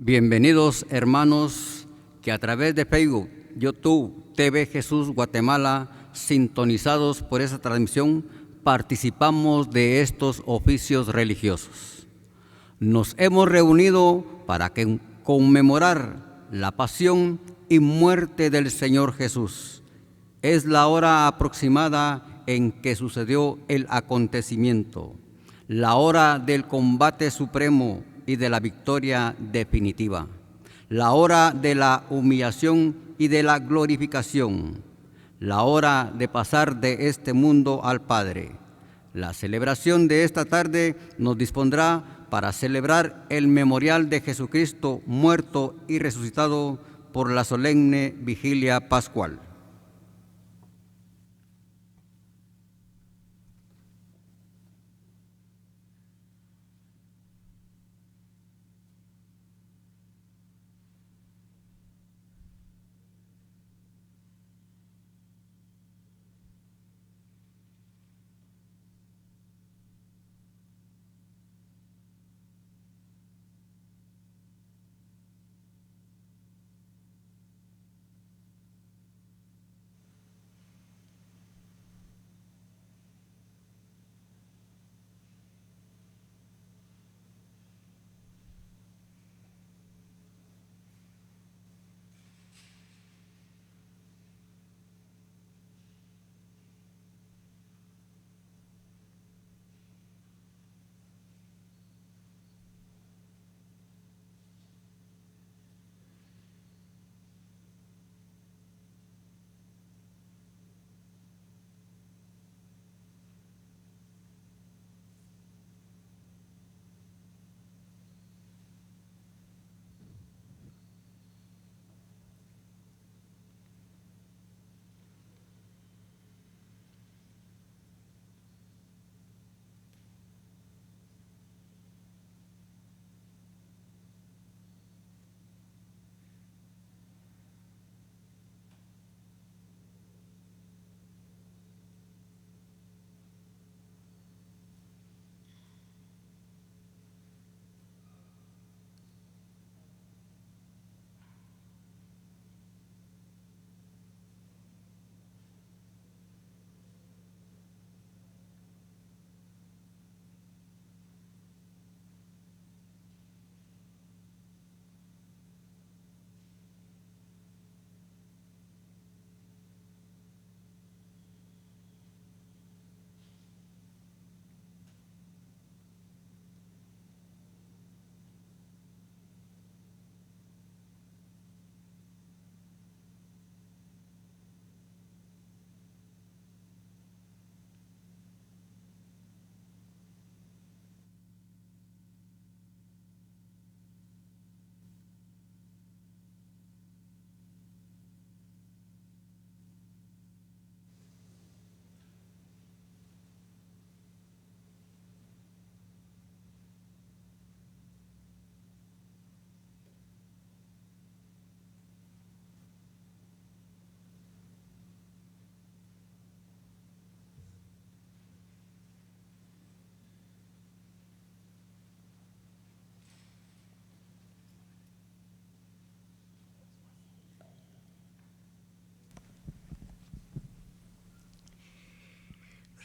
Bienvenidos, hermanos, que a través de Facebook, YouTube, TV Jesús Guatemala, sintonizados por esa transmisión, participamos de estos oficios religiosos. Nos hemos reunido para conmemorar la pasión y muerte del Señor Jesús. Es la hora aproximada en que sucedió el acontecimiento, la hora del combate supremo y de la victoria definitiva, la hora de la humillación y de la glorificación, la hora de pasar de este mundo al Padre. La celebración de esta tarde nos dispondrá para celebrar el memorial de Jesucristo muerto y resucitado por la solemne vigilia pascual.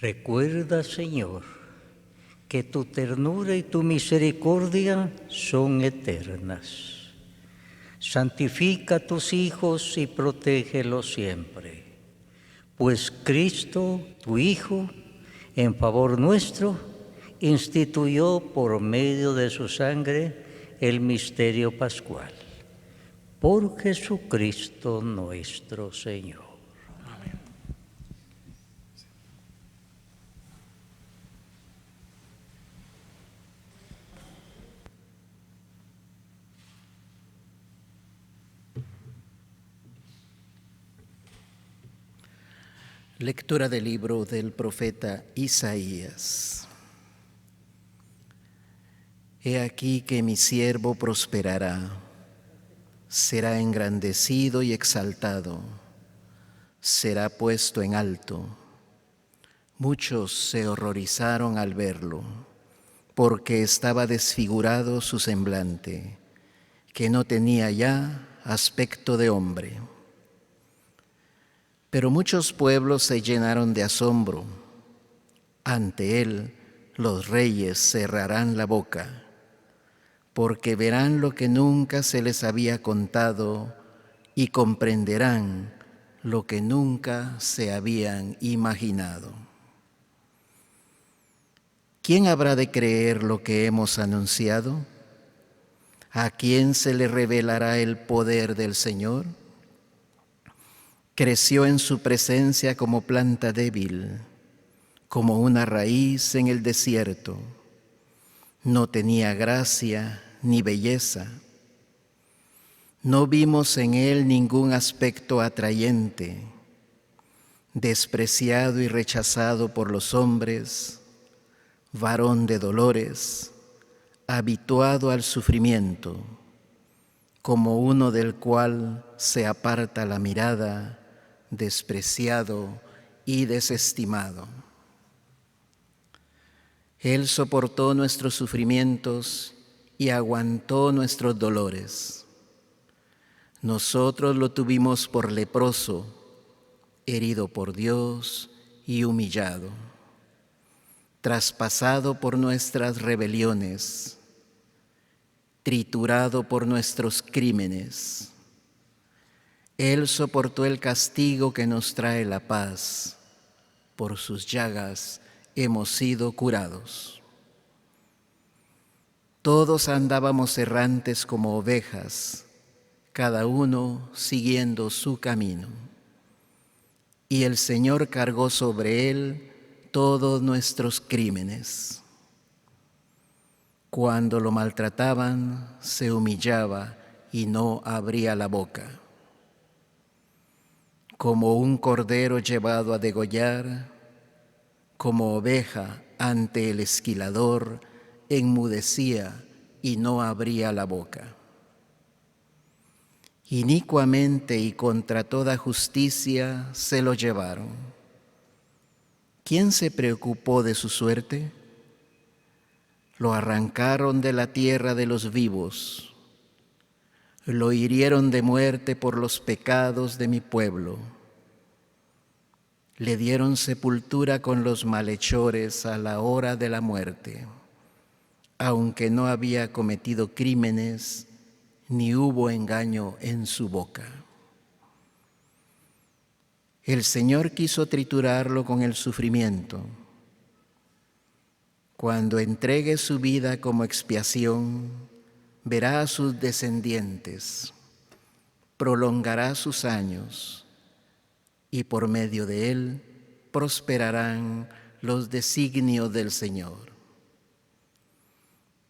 Recuerda, Señor, que tu ternura y tu misericordia son eternas. Santifica a tus hijos y protégelos siempre, pues Cristo, tu Hijo, en favor nuestro, instituyó por medio de su sangre el misterio pascual. Por Jesucristo nuestro Señor. Lectura del libro del profeta Isaías. He aquí que mi siervo prosperará, será engrandecido y exaltado, será puesto en alto. Muchos se horrorizaron al verlo, porque estaba desfigurado su semblante, que no tenía ya aspecto de hombre. Pero muchos pueblos se llenaron de asombro. Ante él los reyes cerrarán la boca, porque verán lo que nunca se les había contado y comprenderán lo que nunca se habían imaginado. ¿Quién habrá de creer lo que hemos anunciado? ¿A quién se le revelará el poder del Señor? Creció en su presencia como planta débil, como una raíz en el desierto. No tenía gracia ni belleza. No vimos en él ningún aspecto atrayente, despreciado y rechazado por los hombres, varón de dolores, habituado al sufrimiento, como uno del cual se aparta la mirada, despreciado y desestimado. Él soportó nuestros sufrimientos y aguantó nuestros dolores. Nosotros lo tuvimos por leproso, herido por Dios y humillado, traspasado por nuestras rebeliones, triturado por nuestros crímenes. Él soportó el castigo que nos trae la paz. Por sus llagas hemos sido curados. Todos andábamos errantes como ovejas, cada uno siguiendo su camino. Y el Señor cargó sobre él todos nuestros crímenes. Cuando lo maltrataban, se humillaba y no abría la boca. Como un cordero llevado a degollar, como oveja ante el esquilador, enmudecía y no abría la boca. Inicuamente y contra toda justicia se lo llevaron. ¿Quién se preocupó de su suerte? Lo arrancaron de la tierra de los vivos. Lo hirieron de muerte por los pecados de mi pueblo. Le dieron sepultura con los malhechores a la hora de la muerte, aunque no había cometido crímenes ni hubo engaño en su boca. El Señor quiso triturarlo con el sufrimiento. Cuando entregue su vida como expiación, verá a sus descendientes, prolongará sus años, y por medio de él prosperarán los designios del Señor.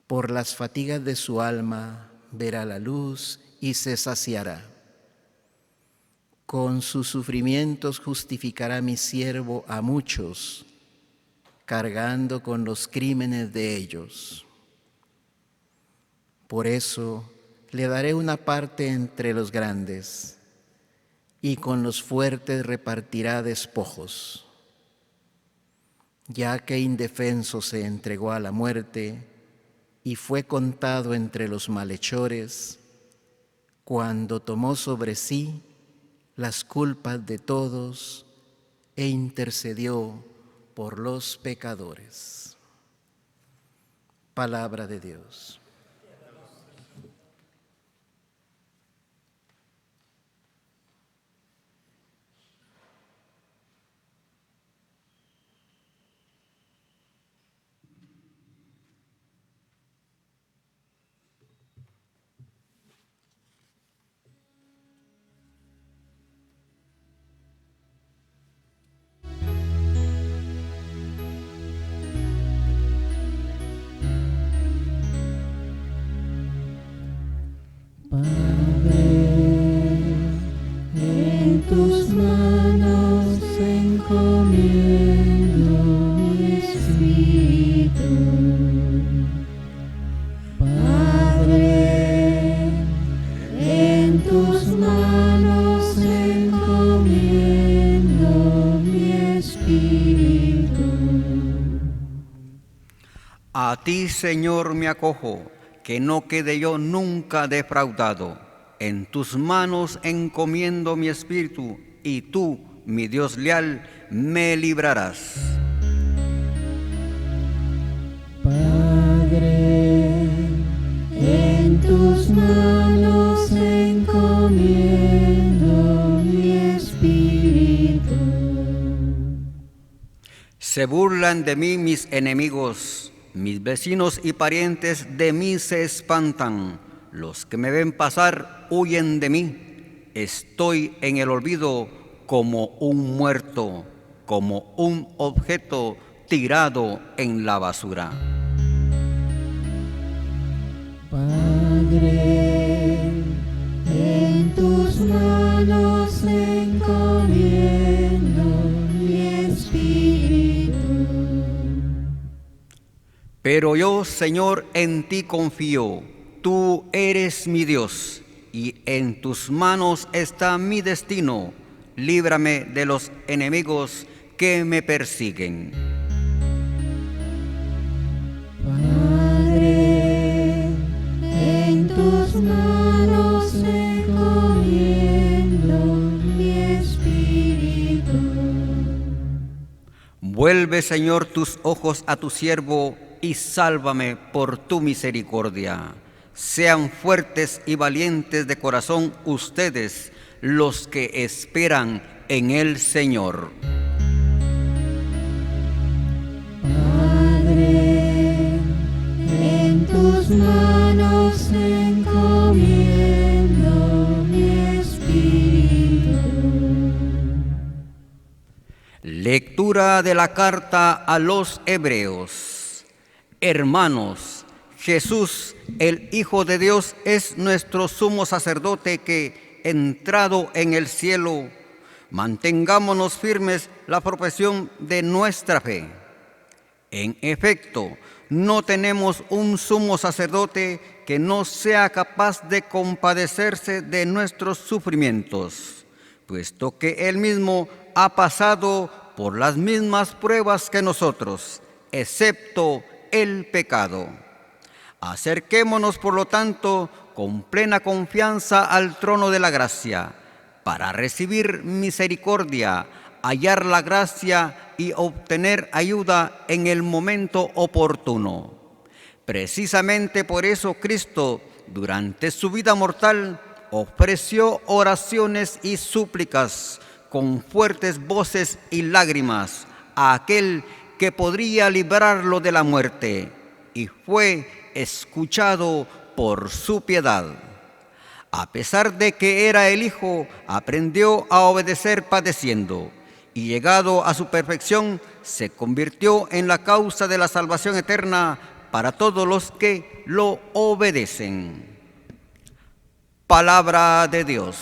Por las fatigas de su alma verá la luz y se saciará. Con sus sufrimientos justificará mi siervo a muchos, cargando con los crímenes de ellos. Por eso le daré una parte entre los grandes, y con los fuertes repartirá despojos. Ya que indefenso se entregó a la muerte y fue contado entre los malhechores, cuando tomó sobre sí las culpas de todos e intercedió por los pecadores. Palabra de Dios. Tus manos encomiendo mi espíritu. Padre, en tus manos encomiendo mi espíritu. A ti, Señor, me acojo, que no quede yo nunca defraudado. En tus manos encomiendo mi espíritu, y tú, mi Dios leal, me librarás. Padre, en tus manos encomiendo mi espíritu. Se burlan de mí mis enemigos, mis vecinos y parientes de mí se espantan. Los que me ven pasar huyen de mí. Estoy en el olvido como un muerto, como un objeto tirado en la basura. Padre, en tus manos encomiendo mi espíritu. Pero yo, Señor, en ti confío. Tú eres mi Dios, y en tus manos está mi destino. Líbrame de los enemigos que me persiguen. Padre, en tus manos encomiendo mi espíritu. Vuelve, Señor, tus ojos a tu siervo y sálvame por tu misericordia. Sean fuertes y valientes de corazón ustedes, los que esperan en el Señor. Padre, en tus manos encomiendo mi espíritu. Lectura de la carta a los Hebreos. Hermanos, Jesús, el Hijo de Dios, es nuestro sumo sacerdote que, entrado en el cielo, mantengámonos firmes la profesión de nuestra fe. En efecto, no tenemos un sumo sacerdote que no sea capaz de compadecerse de nuestros sufrimientos, puesto que Él mismo ha pasado por las mismas pruebas que nosotros, excepto el pecado. Acerquémonos, por lo tanto, con plena confianza al trono de la gracia, para recibir misericordia, hallar la gracia y obtener ayuda en el momento oportuno. Precisamente por eso Cristo, durante su vida mortal, ofreció oraciones y súplicas con fuertes voces y lágrimas a aquel que podría librarlo de la muerte, y fue escuchado por su piedad. A pesar de que era el Hijo, aprendió a obedecer padeciendo, y llegado a su perfección, se convirtió en la causa de la salvación eterna para todos los que lo obedecen. Palabra de Dios.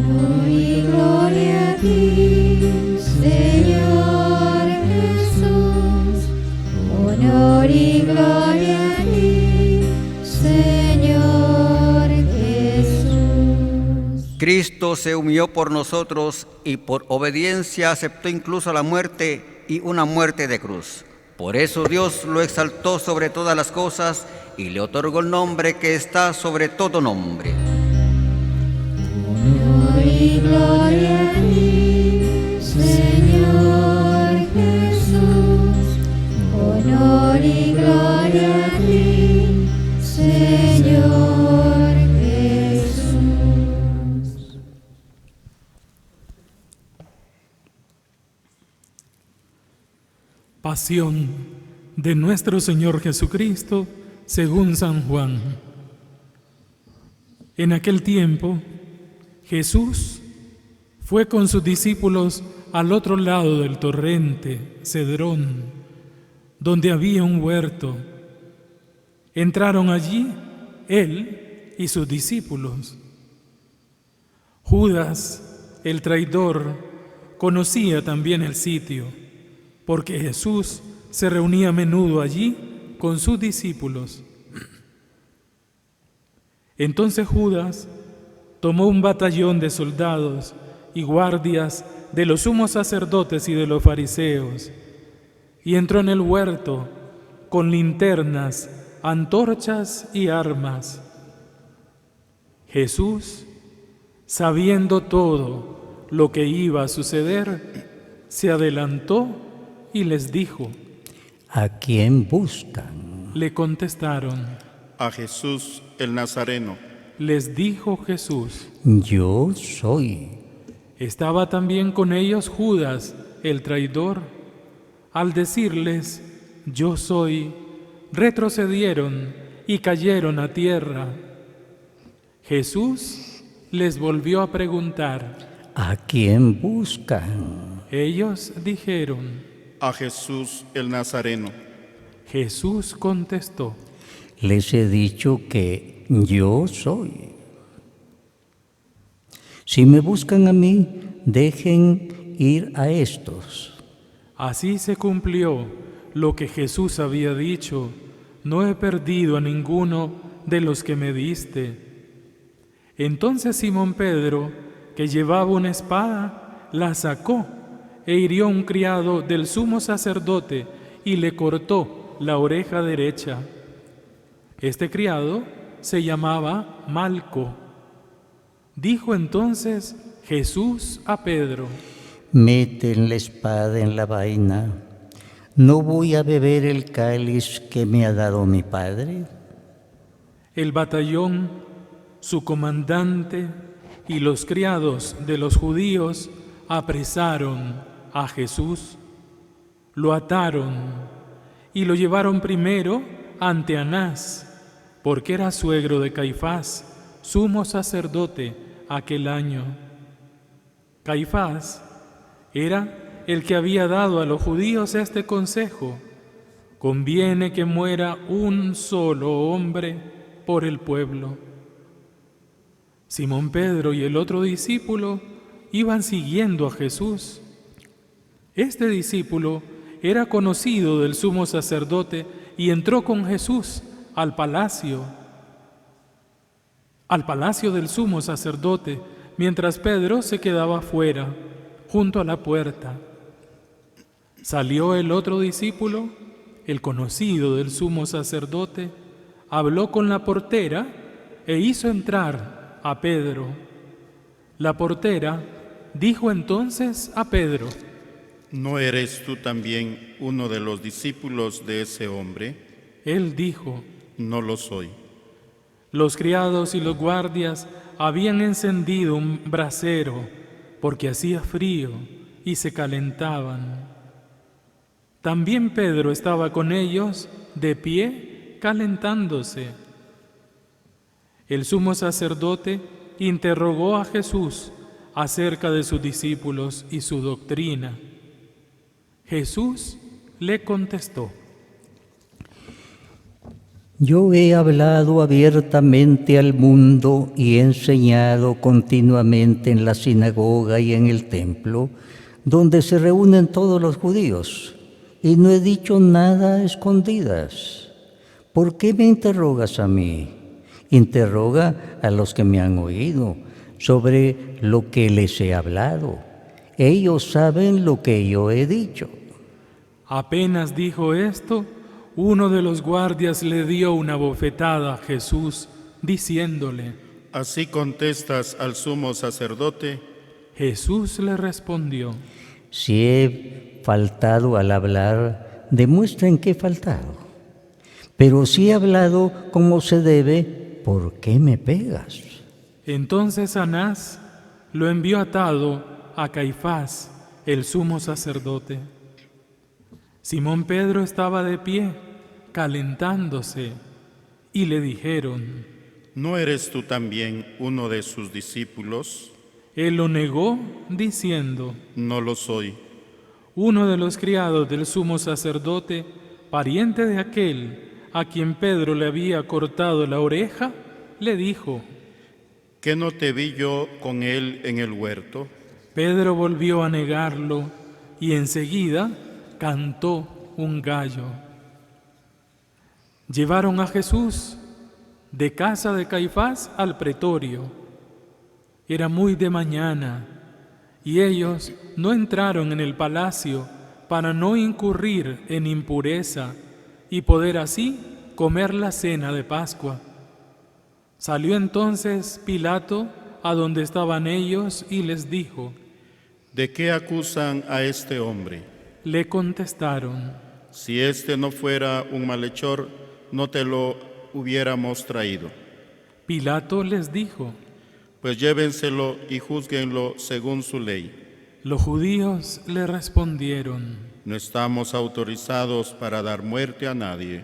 Honor y gloria a ti, Señor Jesús. Honor y gloria a ti, Señor Jesús. Cristo se humilló por nosotros y por obediencia aceptó incluso la muerte y una muerte de cruz. Por eso Dios lo exaltó sobre todas las cosas y le otorgó el nombre que está sobre todo nombre. Honor y gloria a ti, Señor Jesús. Honor y gloria a ti, Señor Jesús. Pasión de nuestro Señor Jesucristo según San Juan. En aquel tiempo, Jesús fue con sus discípulos al otro lado del torrente Cedrón, donde había un huerto. Entraron allí él y sus discípulos. Judas, el traidor, conocía también el sitio, porque Jesús se reunía a menudo allí con sus discípulos. Entonces Judas tomó un batallón de soldados y guardias de los sumos sacerdotes y de los fariseos, y entró en el huerto con linternas, antorchas y armas. Jesús, sabiendo todo lo que iba a suceder, se adelantó y les dijo. ¿A quién buscan? Le contestaron. A Jesús el Nazareno. Les dijo Jesús. Yo soy. Estaba también con ellos Judas, el traidor. Al decirles, yo soy, retrocedieron y cayeron a tierra. Jesús les volvió a preguntar. ¿A quién buscan? Ellos dijeron. A Jesús el Nazareno. Jesús contestó. Les he dicho que yo soy. Si me buscan a mí, dejen ir a estos. Así se cumplió lo que Jesús había dicho, no he perdido a ninguno de los que me diste. Entonces Simón Pedro, que llevaba una espada, la sacó e hirió a un criado del sumo sacerdote y le cortó la oreja derecha. Este criado se llamaba Malco. Dijo entonces Jesús a Pedro. Meten la espada en la vaina. ¿No voy a beber el cáliz que me ha dado mi Padre? El batallón, su comandante y los criados de los judíos apresaron a Jesús, lo ataron y lo llevaron primero ante Anás, porque era suegro de Caifás, sumo sacerdote aquel año. Caifás era el que había dado a los judíos este consejo: conviene que muera un solo hombre por el pueblo. Simón Pedro y el otro discípulo iban siguiendo a Jesús. Este discípulo era conocido del sumo sacerdote y entró con Jesús al palacio del sumo sacerdote, mientras Pedro se quedaba fuera, junto a la puerta. Salió el otro discípulo, el conocido del sumo sacerdote, habló con la portera e hizo entrar a Pedro. La portera dijo entonces a Pedro: ¿No eres tú también uno de los discípulos de ese hombre? Él dijo: No lo soy. Los criados y los guardias habían encendido un brasero porque hacía frío y se calentaban. También Pedro estaba con ellos de pie calentándose. El sumo sacerdote interrogó a Jesús acerca de sus discípulos y su doctrina. Jesús le contestó: Yo he hablado abiertamente al mundo y he enseñado continuamente en la sinagoga y en el templo, donde se reúnen todos los judíos, y no he dicho nada a escondidas. ¿Por qué me interrogas a mí? Interroga a los que me han oído sobre lo que les he hablado. Ellos saben lo que yo he dicho. Apenas dijo esto, uno de los guardias le dio una bofetada a Jesús, diciéndole: ¿Así contestas al sumo sacerdote? Jesús le respondió: Si he faltado al hablar, demuestren que he faltado. Pero si he hablado como se debe, ¿por qué me pegas? Entonces Anás lo envió atado a Caifás, el sumo sacerdote. Simón Pedro estaba de pie, calentándose, y le dijeron: ¿No eres tú también uno de sus discípulos? Él lo negó, diciendo: No lo soy. Uno de los criados del sumo sacerdote, pariente de aquel a quien Pedro le había cortado la oreja, le dijo: ¿Qué no te vi yo con él en el huerto? Pedro volvió a negarlo y enseguida cantó un gallo. Llevaron a Jesús de casa de Caifás al pretorio. Era muy de mañana y ellos no entraron en el palacio para no incurrir en impureza y poder así comer la cena de Pascua. Salió entonces Pilato a donde estaban ellos y les dijo: ¿De qué acusan a este hombre? Le contestaron: Si este no fuera un malhechor, no te lo hubiéramos traído. Pilato les dijo: Pues llévenselo y júzguenlo según su ley. Los judíos le respondieron: No estamos autorizados para dar muerte a nadie.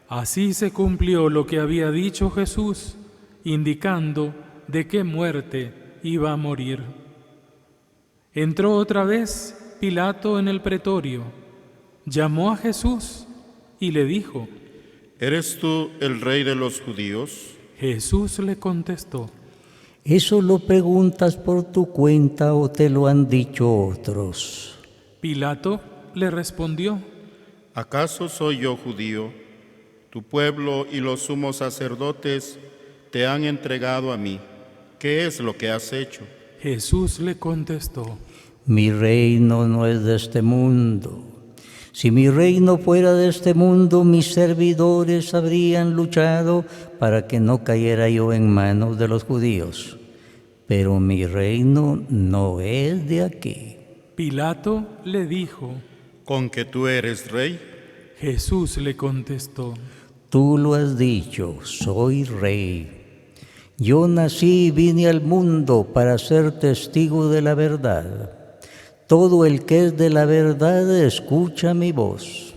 Así se cumplió lo que había dicho Jesús, indicando de qué muerte iba a morir. Entró otra vez Pilato en el pretorio, llamó a Jesús y le dijo: ¿Eres tú el rey de los judíos? Jesús le contestó: ¿Eso lo preguntas por tu cuenta o te lo han dicho otros? Pilato le respondió: ¿Acaso soy yo judío? Tu pueblo y los sumos sacerdotes te han entregado a mí. ¿Qué es lo que has hecho? Jesús le contestó: Mi reino no es de este mundo. Si mi reino fuera de este mundo, mis servidores habrían luchado para que no cayera yo en manos de los judíos. Pero mi reino no es de aquí. Pilato le dijo: ¿Con que tú eres rey? Jesús le contestó: Tú lo has dicho, soy rey. Yo nací y vine al mundo para ser testigo de la verdad. Todo el que es de la verdad escucha mi voz.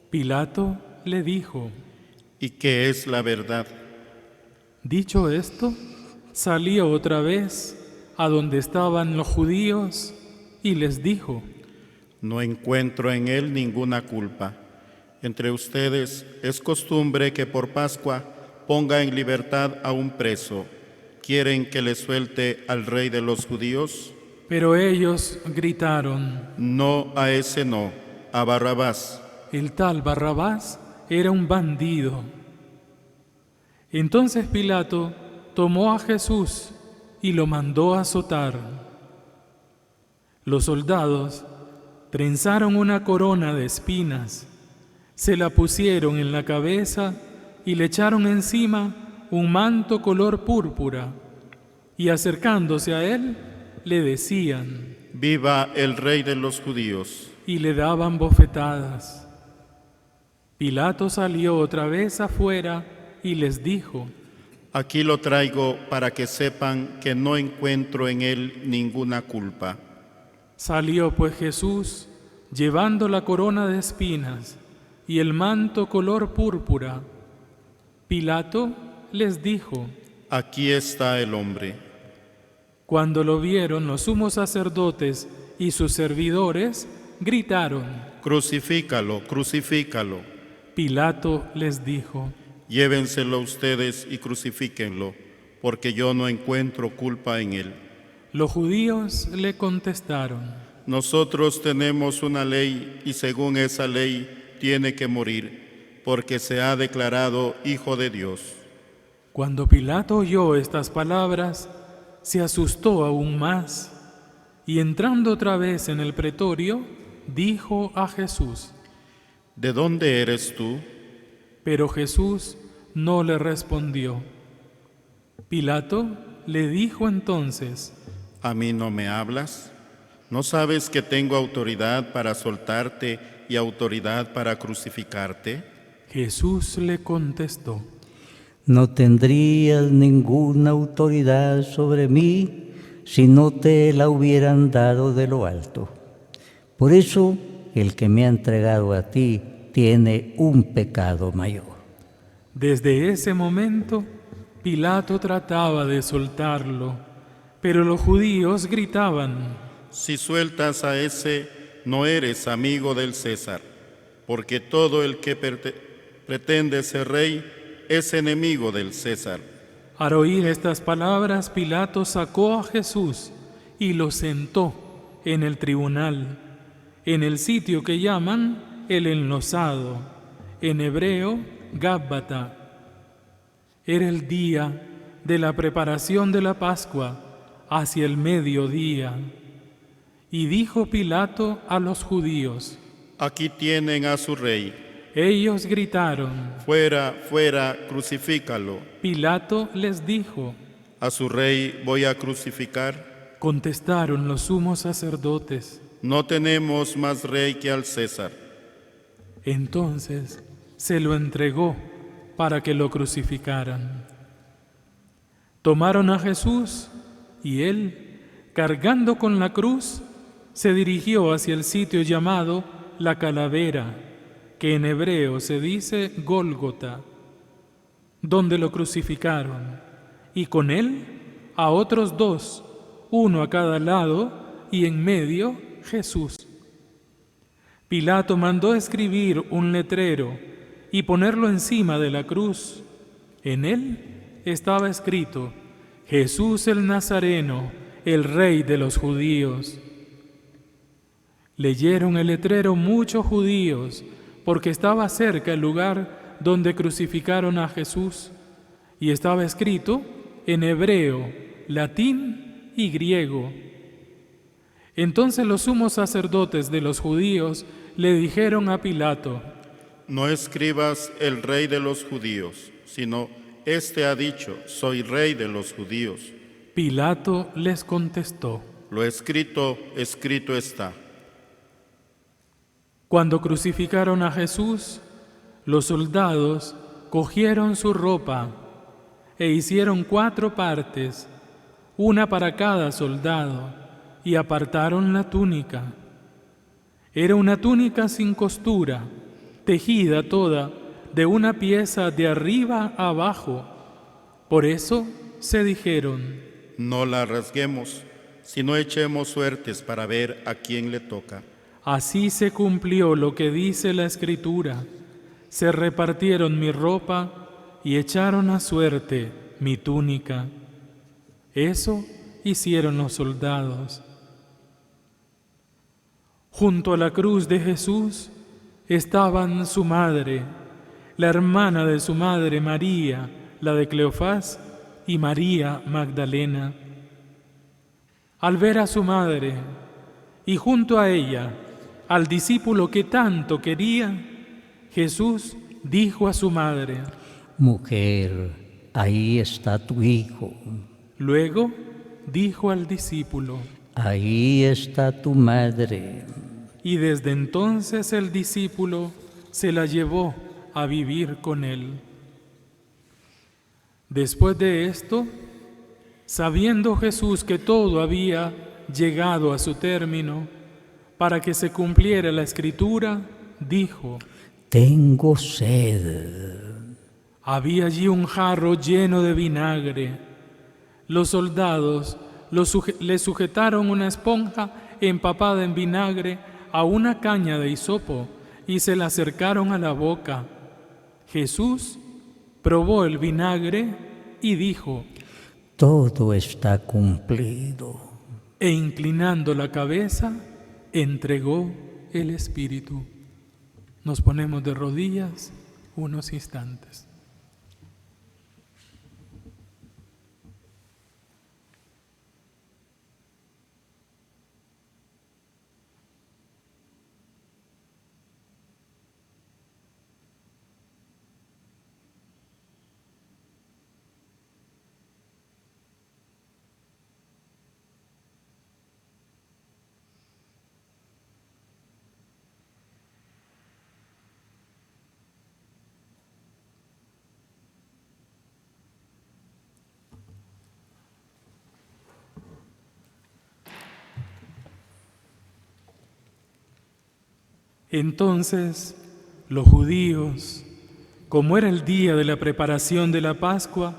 Pilato le dijo: ¿Y qué es la verdad? Dicho esto, salió otra vez a donde estaban los judíos y les dijo: No encuentro en él ninguna culpa. Entre ustedes es costumbre que por Pascua ponga en libertad a un preso. ¿Quieren que le suelte al rey de los judíos? Pero ellos gritaron: No, a ese no, a Barrabás. El tal Barrabás era un bandido. Entonces Pilato tomó a Jesús y lo mandó a azotar. Los soldados trenzaron una corona de espinas, se la pusieron en la cabeza y le echaron encima un manto color púrpura, y acercándose a él, le decían: Viva el rey de los judíos. Y le daban bofetadas. Pilato salió otra vez afuera y les dijo: Aquí lo traigo para que sepan que no encuentro en él ninguna culpa. Salió pues Jesús llevando la corona de espinas y el manto color púrpura. Pilato les dijo: Aquí está el hombre. Cuando lo vieron los sumos sacerdotes y sus servidores, gritaron: Crucifícalo, crucifícalo. Pilato les dijo: Llévenselo ustedes y crucifíquenlo, porque yo no encuentro culpa en él. Los judíos le contestaron: Nosotros tenemos una ley y según esa ley tiene que morir, porque se ha declarado Hijo de Dios. Cuando Pilato oyó estas palabras, se asustó aún más y entrando otra vez en el pretorio, dijo a Jesús: ¿De dónde eres tú? Pero Jesús no le respondió. Pilato le dijo entonces: ¿A mí no me hablas? ¿No sabes que tengo autoridad para soltarte y autoridad para crucificarte? Jesús le contestó: No tendrías ninguna autoridad sobre mí si no te la hubieran dado de lo alto. Por eso, el que me ha entregado a ti tiene un pecado mayor. Desde ese momento, Pilato trataba de soltarlo, pero los judíos gritaban: Si sueltas a ese, no eres amigo del César, porque todo el que pretende ser rey es enemigo del César. Al oír estas palabras, Pilato sacó a Jesús y lo sentó en el tribunal, en el sitio que llaman el Enlosado, en hebreo Gábata. Era el día de la preparación de la Pascua, hacia el mediodía. Y dijo Pilato a los judíos: Aquí tienen a su rey. Ellos gritaron. Fuera, fuera, crucifícalo. Pilato les dijo. A su rey voy a crucificar. Contestaron los sumos sacerdotes. No tenemos más rey que al César. Entonces se lo entregó para que lo crucificaran. Tomaron a Jesús y él, cargando con la cruz, se dirigió hacia el sitio llamado La Calavera, que en hebreo se dice Gólgota, donde lo crucificaron, y con él a otros dos, uno a cada lado, y en medio Jesús. Pilato mandó escribir un letrero y ponerlo encima de la cruz. En él estaba escrito: Jesús el Nazareno, el Rey de los judíos. Leyeron el letrero muchos judíos, porque estaba cerca el lugar donde crucificaron a Jesús, y estaba escrito en hebreo, latín y griego. Entonces los sumos sacerdotes de los judíos le dijeron a Pilato: No escribas el Rey de los judíos, sino este ha dicho, soy Rey de los judíos. Pilato les contestó: Lo escrito, escrito está. Cuando crucificaron a Jesús, los soldados cogieron su ropa e hicieron 4 partes, una para cada soldado, y apartaron la túnica. Era una túnica sin costura, tejida toda de una pieza de arriba a abajo. Por eso se dijeron: No la rasguemos, sino echemos suertes para ver a quién le toca. Así se cumplió lo que dice la Escritura: se repartieron mi ropa y echaron a suerte mi túnica. Eso hicieron los soldados. Junto a la cruz de Jesús estaban su madre, la hermana de su madre María, la de Cleofás, y María Magdalena. Al ver a su madre y junto a ella al discípulo que tanto quería, Jesús dijo a su madre: Mujer, ahí está tu hijo. Luego dijo al discípulo: Ahí está tu madre. Y desde entonces el discípulo se la llevó a vivir con él. Después de esto, sabiendo Jesús que todo había llegado a su término, para que se cumpliera la Escritura, dijo: Tengo sed. Había allí un jarro lleno de vinagre. Los soldados le sujetaron una esponja empapada en vinagre a una caña de hisopo y se la acercaron a la boca. Jesús probó el vinagre y dijo: Todo está cumplido. E inclinando la cabeza, entregó el Espíritu. Nos ponemos de rodillas unos instantes. Entonces los judíos, como era el día de la preparación de la Pascua,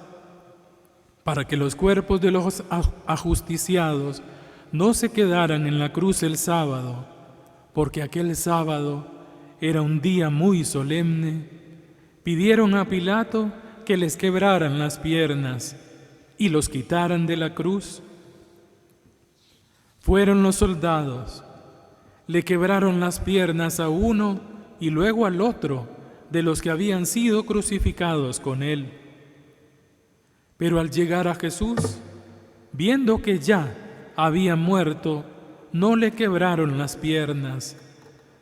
para que los cuerpos de los ajusticiados no se quedaran en la cruz el sábado, porque aquel sábado era un día muy solemne, pidieron a Pilato que les quebraran las piernas y los quitaran de la cruz. Fueron los soldados, le quebraron las piernas a uno y luego al otro de los que habían sido crucificados con él. Pero al llegar a Jesús, viendo que ya había muerto, no le quebraron las piernas,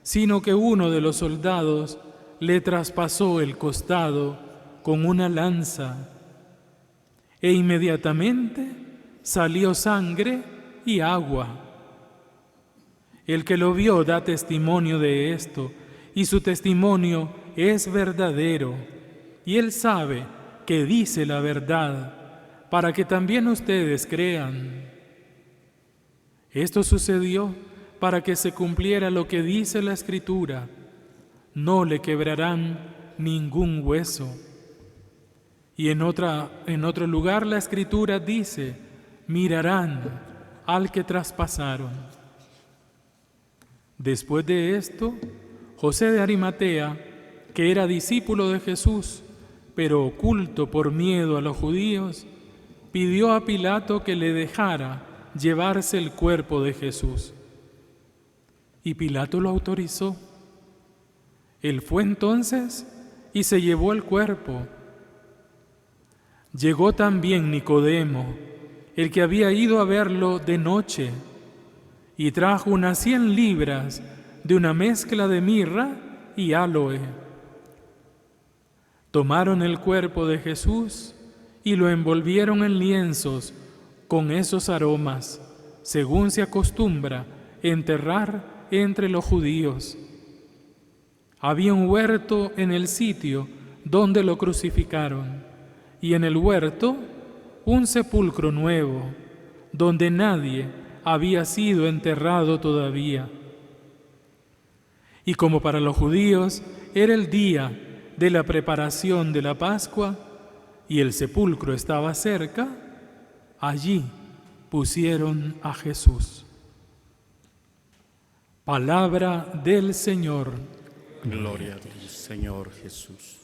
sino que uno de los soldados le traspasó el costado con una lanza, e inmediatamente salió sangre y agua. El que lo vio da testimonio de esto, y su testimonio es verdadero, y él sabe que dice la verdad, para que también ustedes crean. Esto sucedió para que se cumpliera lo que dice la Escritura: no le quebrarán ningún hueso. Y en otro lugar la Escritura dice: mirarán al que traspasaron. Después de esto, José de Arimatea, que era discípulo de Jesús, pero oculto por miedo a los judíos, pidió a Pilato que le dejara llevarse el cuerpo de Jesús. Y Pilato lo autorizó. Él fue entonces y se llevó el cuerpo. Llegó también Nicodemo, el que había ido a verlo de noche, y trajo unas 100 libras de una mezcla de mirra y áloe. Tomaron el cuerpo de Jesús y lo envolvieron en lienzos con esos aromas, según se acostumbra enterrar entre los judíos. Había un huerto en el sitio donde lo crucificaron, y en el huerto un sepulcro nuevo, donde nadie había sido enterrado todavía. Y como para los judíos era el día de la preparación de la Pascua y el sepulcro estaba cerca, allí pusieron a Jesús. Palabra del Señor. Gloria a ti, Señor Jesús.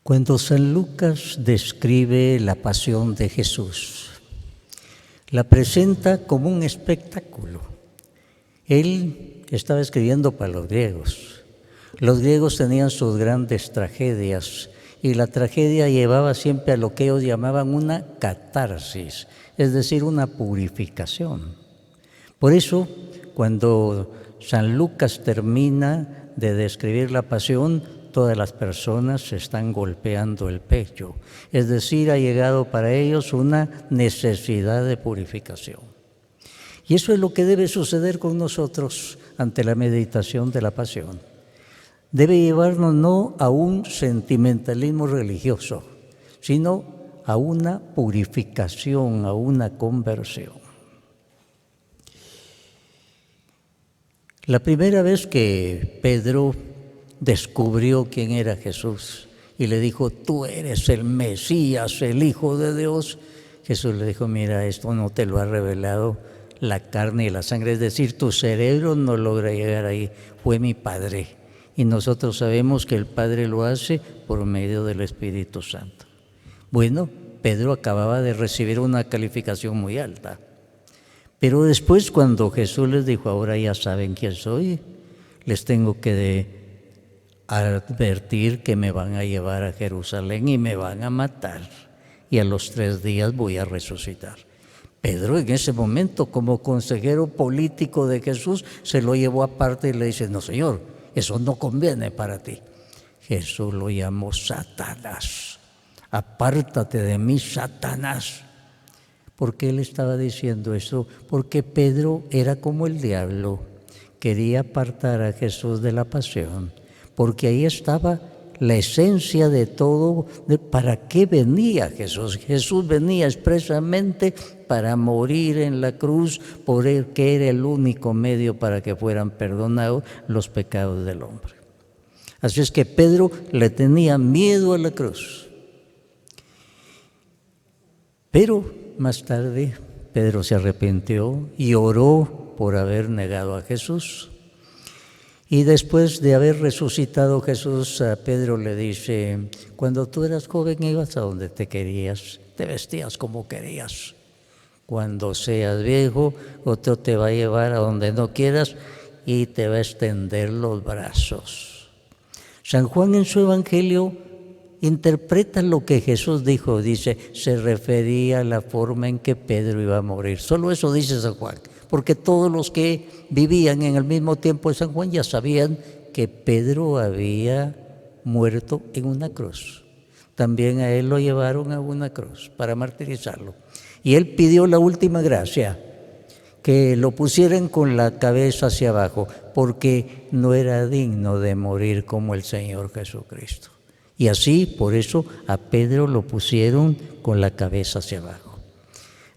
Cuando San Lucas describe la pasión de Jesús, la presenta como un espectáculo. Él estaba escribiendo para los griegos. Los griegos tenían sus grandes tragedias y la tragedia llevaba siempre a lo que ellos llamaban una catarsis, es decir, una purificación. Por eso, cuando San Lucas termina de describir la pasión, todas las personas se están golpeando el pecho. Es decir, ha llegado para ellos una necesidad de purificación. Y eso es lo que debe suceder con nosotros ante la meditación de la pasión. Debe llevarnos no a un sentimentalismo religioso, sino a una purificación, a una conversión. La primera vez que Pedro descubrió quién era Jesús y le dijo: tú eres el Mesías, el Hijo de Dios, Jesús le dijo: mira, esto no te lo ha revelado la carne y la sangre, es decir, tu cerebro no logra llegar ahí, fue mi Padre. Y nosotros sabemos que el Padre lo hace por medio del Espíritu Santo. Bueno, Pedro acababa de recibir una calificación muy alta. Pero después, cuando Jesús les dijo: ahora ya saben quién soy, les tengo que advertir que me van a llevar a Jerusalén y me van a matar, y a los 3 días voy a resucitar. Pedro en ese momento, como consejero político de Jesús, se lo llevó aparte y le dice: no, Señor, eso no conviene para ti. Jesús lo llamó Satanás. Apártate de mí, Satanás. ¿Por qué él estaba diciendo eso? Porque Pedro era como el diablo, quería apartar a Jesús de la pasión, porque ahí estaba la esencia de todo, de para qué venía Jesús. Jesús venía expresamente para morir en la cruz, porque era el único medio para que fueran perdonados los pecados del hombre. Así es que Pedro le tenía miedo a la cruz. Pero más tarde Pedro se arrepintió y oró por haber negado a Jesús. Y después de haber resucitado Jesús, a Pedro le dice: cuando tú eras joven ibas a donde te querías, te vestías como querías. Cuando seas viejo, otro te va a llevar a donde no quieras y te va a extender los brazos. San Juan en su Evangelio interpreta lo que Jesús dijo. Dice, se refería a la forma en que Pedro iba a morir. Solo eso dice San Juan, porque todos los que vivían en el mismo tiempo de San Juan ya sabían que Pedro había muerto en una cruz. También a él lo llevaron a una cruz para martirizarlo. Y él pidió la última gracia, que lo pusieran con la cabeza hacia abajo, porque no era digno de morir como el Señor Jesucristo. Y así, por eso, a Pedro lo pusieron con la cabeza hacia abajo.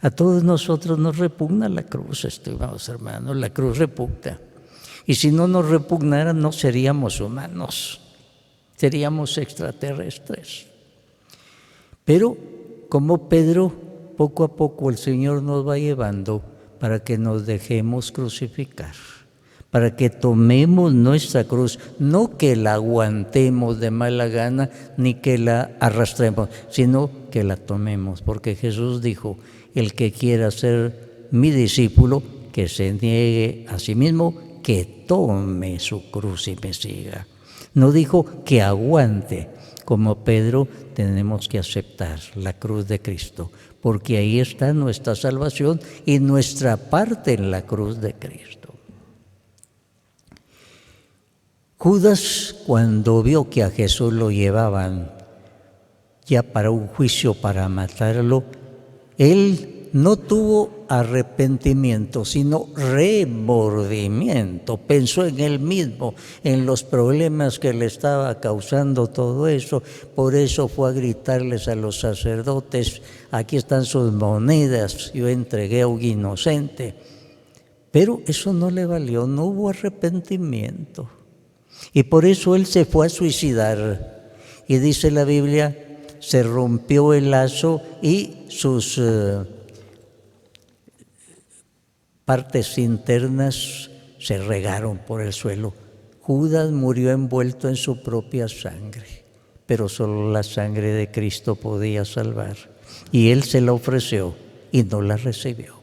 A todos nosotros nos repugna la cruz, estimados hermanos, la cruz repugna. Y si no nos repugnara, no seríamos humanos, seríamos extraterrestres. Pero, como Pedro, poco a poco el Señor nos va llevando para que nos dejemos crucificar, para que tomemos nuestra cruz, no que la aguantemos de mala gana ni que la arrastremos, sino que la tomemos, porque Jesús dijo, el que quiera ser mi discípulo, que se niegue a sí mismo, que tome su cruz y me siga. No dijo que aguante. Como Pedro, tenemos que aceptar la cruz de Cristo, porque ahí está nuestra salvación y nuestra parte en la cruz de Cristo. Judas, cuando vio que a Jesús lo llevaban ya para un juicio para matarlo, él no tuvo arrepentimiento, sino remordimiento. Pensó en él mismo, en los problemas que le estaba causando todo eso. Por eso fue a gritarles a los sacerdotes, aquí están sus monedas, yo entregué a un inocente. Pero eso no le valió, no hubo arrepentimiento. Y por eso él se fue a suicidar. Y dice la Biblia, se rompió el lazo y sus partes internas se regaron por el suelo. Judas murió envuelto en su propia sangre, pero solo la sangre de Cristo podía salvar. Y él se la ofreció y no la recibió.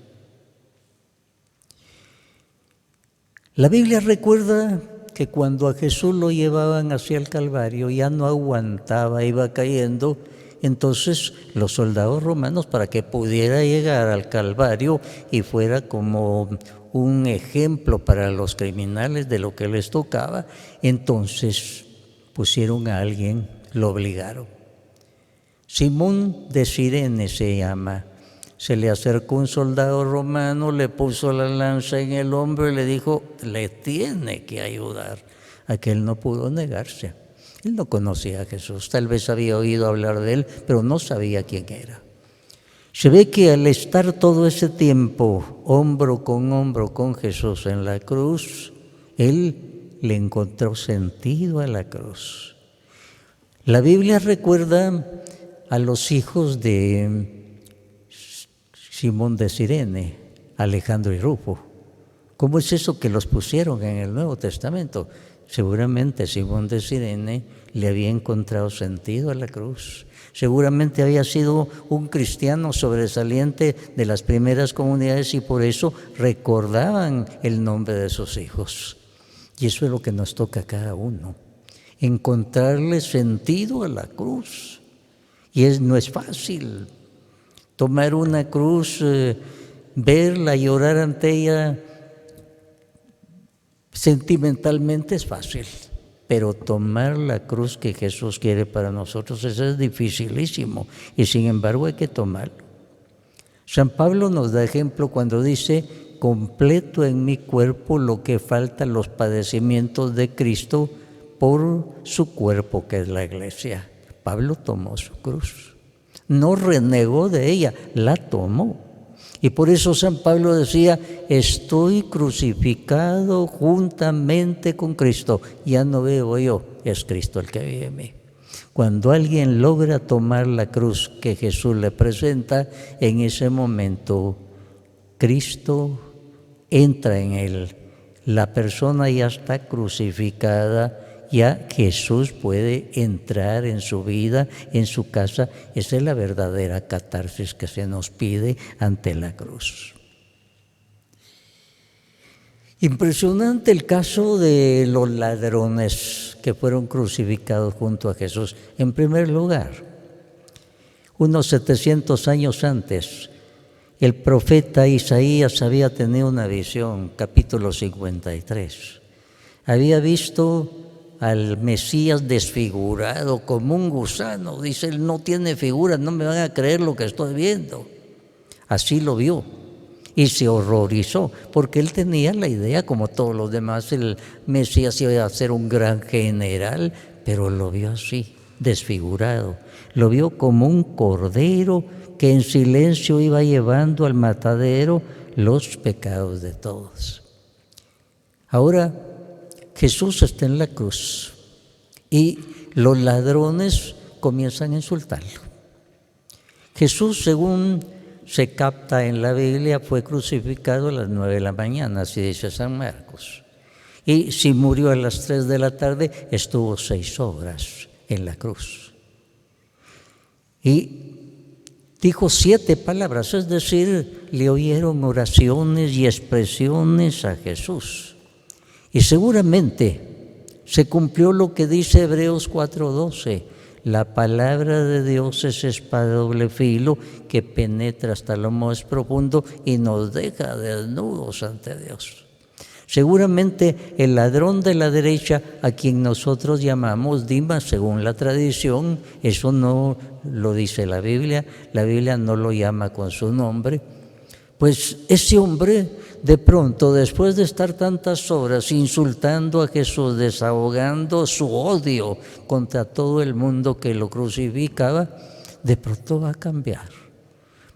La Biblia recuerda que cuando a Jesús lo llevaban hacia el Calvario ya no aguantaba, iba cayendo. Entonces los soldados romanos, para que pudiera llegar al Calvario y fuera como un ejemplo para los criminales de lo que les tocaba, entonces pusieron a alguien, lo obligaron. Simón de Cirene se llama. Se le acercó un soldado romano, le puso la lanza en el hombro y le dijo, le tiene que ayudar. Aquel no pudo negarse. Él no conocía a Jesús, tal vez había oído hablar de él, pero no sabía quién era. Se ve que al estar todo ese tiempo hombro con Jesús en la cruz, él le encontró sentido a la cruz. La Biblia recuerda a los hijos de Simón de Cirene, Alejandro y Rufo. ¿Cómo es eso que los pusieron en el Nuevo Testamento? Seguramente Simón de Cirene le había encontrado sentido a la cruz. Seguramente había sido un cristiano sobresaliente de las primeras comunidades y por eso recordaban el nombre de sus hijos. Y eso es lo que nos toca a cada uno, encontrarle sentido a la cruz. Y no es fácil tomar una cruz, verla, llorar ante ella. Sentimentalmente es fácil, pero tomar la cruz que Jesús quiere para nosotros, eso es dificilísimo, y sin embargo hay que tomarlo. San Pablo nos da ejemplo cuando dice, completo en mi cuerpo lo que falta los padecimientos de Cristo por su cuerpo que es la iglesia. Pablo tomó su cruz, no renegó de ella, la tomó. Y por eso San Pablo decía, estoy crucificado juntamente con Cristo. Ya no vivo yo, es Cristo el que vive en mí. Cuando alguien logra tomar la cruz que Jesús le presenta, en ese momento Cristo entra en él. La persona ya está crucificada, ya Jesús puede entrar en su vida, en su casa. Esa es la verdadera catarsis que se nos pide ante la cruz. Impresionante el caso de los ladrones que fueron crucificados junto a Jesús. En primer lugar, unos 700 años antes, el profeta Isaías había tenido una visión, capítulo 53. Había visto al Mesías desfigurado como un gusano. Dice, él no tiene figura, no me van a creer lo que estoy viendo. Así lo vio y se horrorizó, porque él tenía la idea, como todos los demás, el Mesías iba a ser un gran general, pero lo vio así, desfigurado. Lo vio como un cordero que en silencio iba llevando al matadero los pecados de todos. Ahora Jesús está en la cruz y los ladrones comienzan a insultarlo. Jesús, según se capta en la Biblia, fue crucificado a las 9 de la mañana, así dice San Marcos. Y si murió a las 3 de la tarde, estuvo 6 horas en la cruz. Y dijo 7 palabras, es decir, le oyeron oraciones y expresiones a Jesús. Y seguramente se cumplió lo que dice Hebreos 4:12. La palabra de Dios es espada de doble filo que penetra hasta lo más profundo y nos deja desnudos ante Dios. Seguramente el ladrón de la derecha, a quien nosotros llamamos Dimas según la tradición, eso no lo dice la Biblia no lo llama con su nombre, pues ese hombre de pronto, después de estar tantas horas insultando a Jesús, desahogando su odio contra todo el mundo que lo crucificaba, de pronto va a cambiar.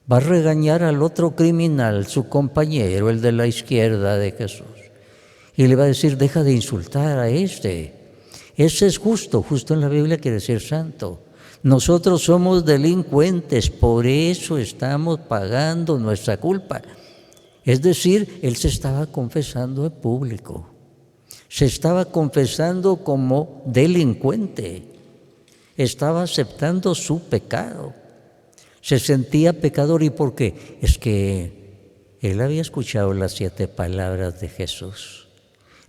Va a regañar al otro criminal, su compañero, el de la izquierda de Jesús. Y le va a decir, deja de insultar a este. Ese es justo, justo en la Biblia quiere decir santo. Nosotros somos delincuentes, por eso estamos pagando nuestra culpa. Es decir, él se estaba confesando en público, se estaba confesando como delincuente, estaba aceptando su pecado, se sentía pecador. ¿Y por qué? Es que él había escuchado las 7 palabras de Jesús.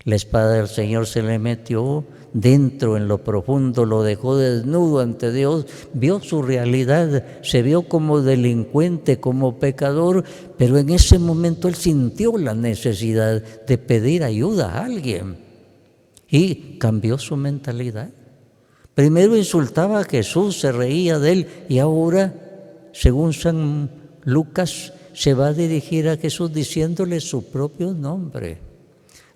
La espada del Señor se le metió dentro, en lo profundo, lo dejó desnudo ante Dios, vio su realidad, se vio como delincuente, como pecador, pero en ese momento él sintió la necesidad de pedir ayuda a alguien y cambió su mentalidad. Primero insultaba a Jesús, se reía de él, y ahora, según San Lucas, se va a dirigir a Jesús diciéndole su propio nombre.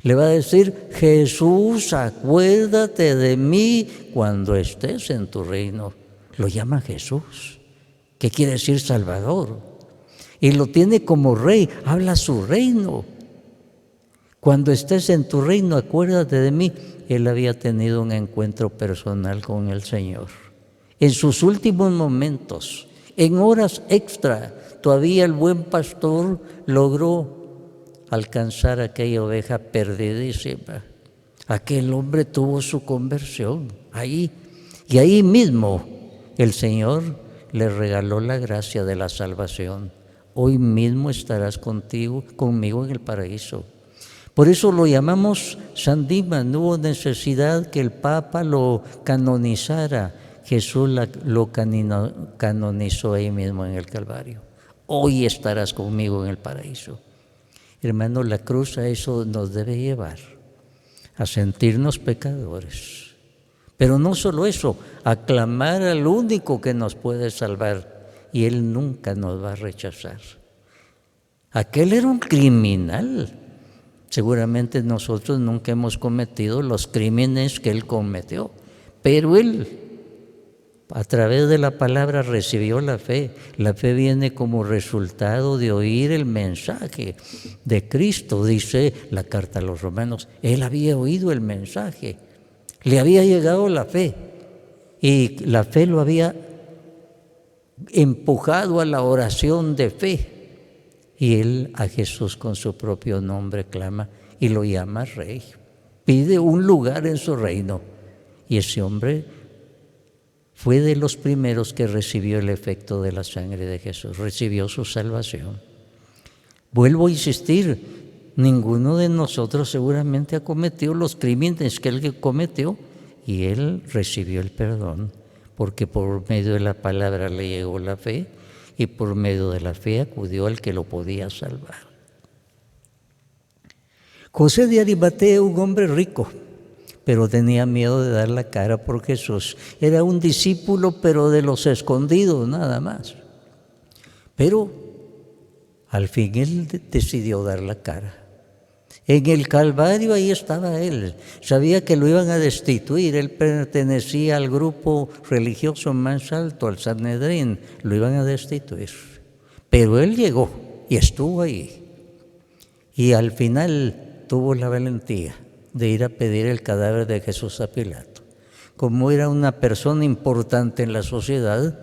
Le va a decir, Jesús, acuérdate de mí cuando estés en tu reino. Lo llama Jesús, que quiere decir Salvador. Y lo tiene como rey, habla su reino. Cuando estés en tu reino, acuérdate de mí. Él había tenido un encuentro personal con el Señor. En sus últimos momentos, en horas extra, todavía el buen pastor logró alcanzar a aquella oveja perdidísima. Aquel hombre tuvo su conversión ahí, y ahí mismo el Señor le regaló la gracia de la salvación. Hoy mismo estarás conmigo en el paraíso. Por eso lo llamamos San Dimas. No hubo necesidad que el Papa lo canonizara. Jesús lo canonizó ahí mismo en el Calvario. Hoy estarás conmigo en el paraíso. Hermano, la cruz a eso nos debe llevar, a sentirnos pecadores. Pero no solo eso, a clamar al único que nos puede salvar, y Él nunca nos va a rechazar. Aquel era un criminal. Seguramente nosotros nunca hemos cometido los crímenes que Él cometió, pero Él, a través de la palabra, recibió la fe. La fe viene como resultado de oír el mensaje de Cristo, dice la carta a los Romanos. Él había oído el mensaje, le había llegado la fe, y la fe lo había empujado a la oración de fe. Y él a Jesús con su propio nombre clama y lo llama Rey. Pide un lugar en su reino. Y ese hombre fue de los primeros que recibió el efecto de la sangre de Jesús, recibió su salvación. Vuelvo a insistir, ninguno de nosotros seguramente ha cometido los crímenes que él cometió, y él recibió el perdón, porque por medio de la palabra le llegó la fe, y por medio de la fe acudió al que lo podía salvar. José de Arimatea, un hombre rico, pero tenía miedo de dar la cara por Jesús. Era un discípulo, pero de los escondidos, nada más. Pero al fin él decidió dar la cara. En el Calvario ahí estaba él. Sabía que lo iban a destituir. Él pertenecía al grupo religioso más alto, al Sanedrín. Lo iban a destituir. Pero él llegó y estuvo ahí. Y al final tuvo la valentía de ir a pedir el cadáver de Jesús a Pilato. Como era una persona importante en la sociedad,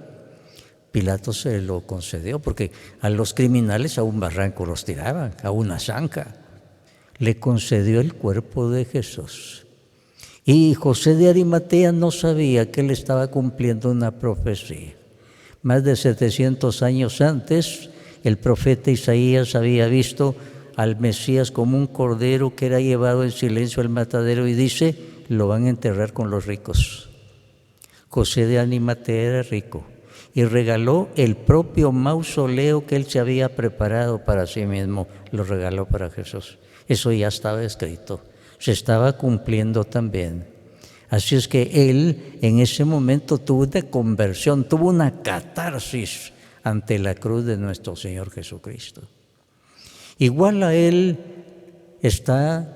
Pilato se lo concedió, porque a los criminales a un barranco los tiraban, a una zanja. Le concedió el cuerpo de Jesús. Y José de Arimatea no sabía que él estaba cumpliendo una profecía. Más de 700 años antes, el profeta Isaías había visto al Mesías como un cordero que era llevado en silencio al matadero, y dice, lo van a enterrar con los ricos. José de Arimatea era rico y regaló el propio mausoleo que él se había preparado para sí mismo, lo regaló para Jesús. Eso ya estaba escrito, se estaba cumpliendo también. Así es que él en ese momento tuvo una conversión, tuvo una catarsis ante la cruz de nuestro Señor Jesucristo. Igual a él está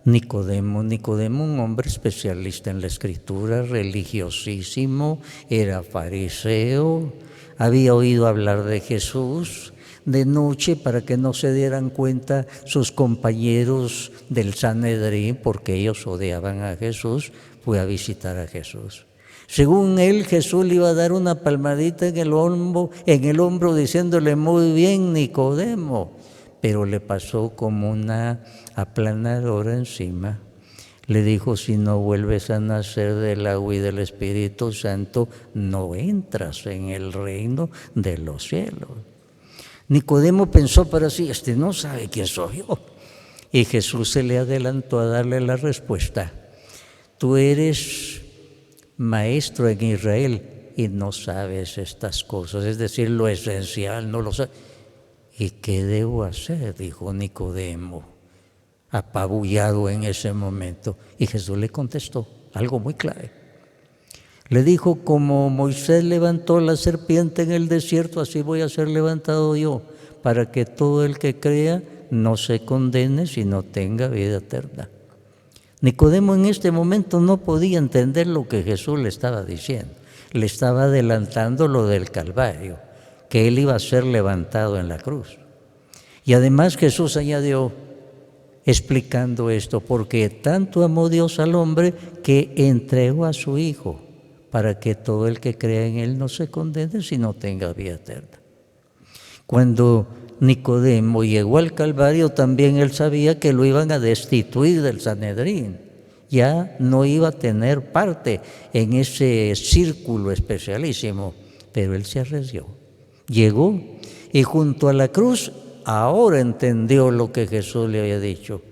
Nicodemo. Nicodemo, un hombre especialista en la Escritura, religiosísimo, era fariseo, había oído hablar de Jesús. De noche, para que no se dieran cuenta sus compañeros del Sanedrín, porque ellos odiaban a Jesús, fue a visitar a Jesús. Según él, Jesús le iba a dar una palmadita en el hombro diciéndole, muy bien, Nicodemo, pero le pasó como una aplanadora encima. Le dijo, si no vuelves a nacer del agua y del Espíritu Santo, no entras en el reino de los cielos. Nicodemo pensó para sí, no sabe quién soy yo. Y Jesús se le adelantó a darle la respuesta. Tú eres maestro en Israel y no sabes estas cosas, es decir, lo esencial, no lo sabes. ¿Y qué debo hacer?, dijo Nicodemo, apabullado en ese momento. Y Jesús le contestó algo muy clave. Le dijo, como Moisés levantó la serpiente en el desierto, así voy a ser levantado yo, para que todo el que crea no se condene, sino tenga vida eterna. Nicodemo en este momento no podía entender lo que Jesús le estaba diciendo. Le estaba adelantando lo del Calvario, que él iba a ser levantado en la cruz. Y además Jesús añadió, explicando esto, porque tanto amó Dios al hombre que entregó a su Hijo, para que todo el que crea en él no se condene, sino tenga vida eterna. Cuando Nicodemo llegó al Calvario, también él sabía que lo iban a destituir del Sanedrín. Ya no iba a tener parte en ese círculo especialísimo, pero él se arriesgó. Llegó y junto a la cruz ahora entendió lo que Jesús le había dicho.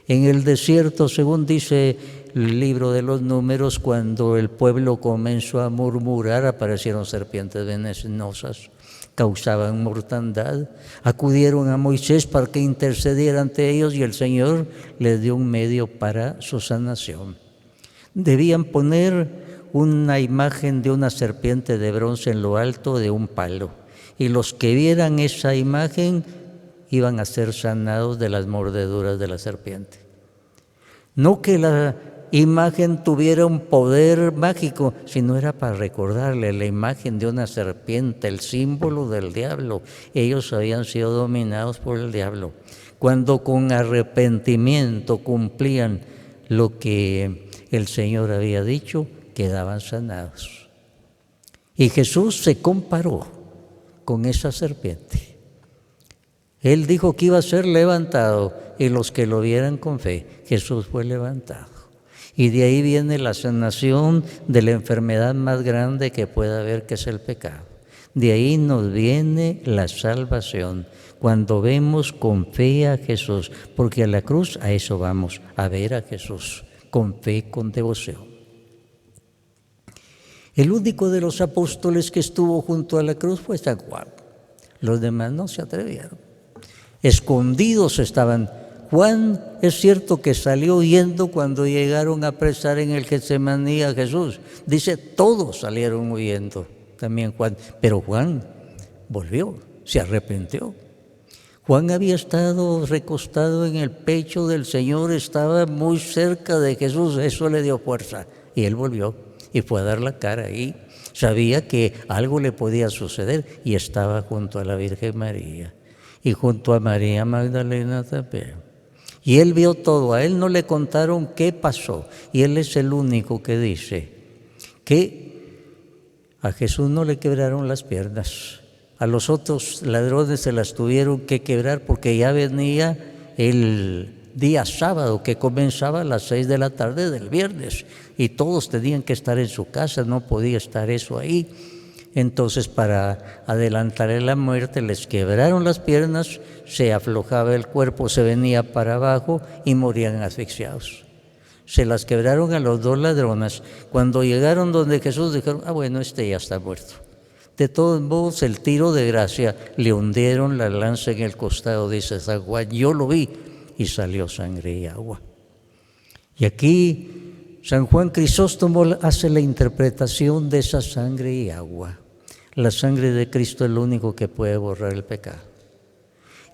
En el desierto, según dice el libro de los Números, cuando el pueblo comenzó a murmurar, aparecieron serpientes venenosas, causaban mortandad. Acudieron a Moisés para que intercediera ante ellos y el Señor les dio un medio para su sanación. Debían poner una imagen de una serpiente de bronce en lo alto de un palo, y los que vieran esa imagen iban a ser sanados de las mordeduras de la serpiente. No que la imagen tuviera un poder mágico, sino era para recordarle la imagen de una serpiente, el símbolo del diablo. Ellos habían sido dominados por el diablo. Cuando con arrepentimiento cumplían lo que el Señor había dicho, quedaban sanados. Y Jesús se comparó con esa serpiente. Él dijo que iba a ser levantado y los que lo vieran con fe, Jesús fue levantado. Y de ahí viene la sanación de la enfermedad más grande que pueda haber, que es el pecado. De ahí nos viene la salvación, cuando vemos con fe a Jesús, porque a la cruz a eso vamos, a ver a Jesús, con fe, con devoción. El único de los apóstoles que estuvo junto a la cruz fue San Juan. Los demás no se atrevieron. Escondidos estaban. Juan es cierto que salió huyendo cuando llegaron a apresar en el Getsemaní a Jesús. Dice, todos salieron huyendo, también Juan. Pero Juan volvió, se arrepintió. Juan había estado recostado en el pecho del Señor, estaba muy cerca de Jesús, eso le dio fuerza. Y él volvió y fue a dar la cara ahí. Sabía que algo le podía suceder y estaba junto a la Virgen María y junto a María Magdalena también. Y él vio todo, a él no le contaron qué pasó. Y él es el único que dice que a Jesús no le quebraron las piernas. A los otros ladrones se las tuvieron que quebrar porque ya venía el día sábado, que comenzaba a las 6 de la tarde del viernes. Y todos tenían que estar en su casa, no podía estar eso ahí. Entonces, para adelantarle la muerte, les quebraron las piernas, se aflojaba el cuerpo, se venía para abajo y morían asfixiados. Se las quebraron a los 2 ladrones. Cuando llegaron donde Jesús, dijeron, bueno, este ya está muerto. De todos modos, el tiro de gracia, le hundieron la lanza en el costado, dice San Juan, yo lo vi, y salió sangre y agua. Y aquí San Juan Crisóstomo hace la interpretación de esa sangre y agua. La sangre de Cristo es lo único que puede borrar el pecado.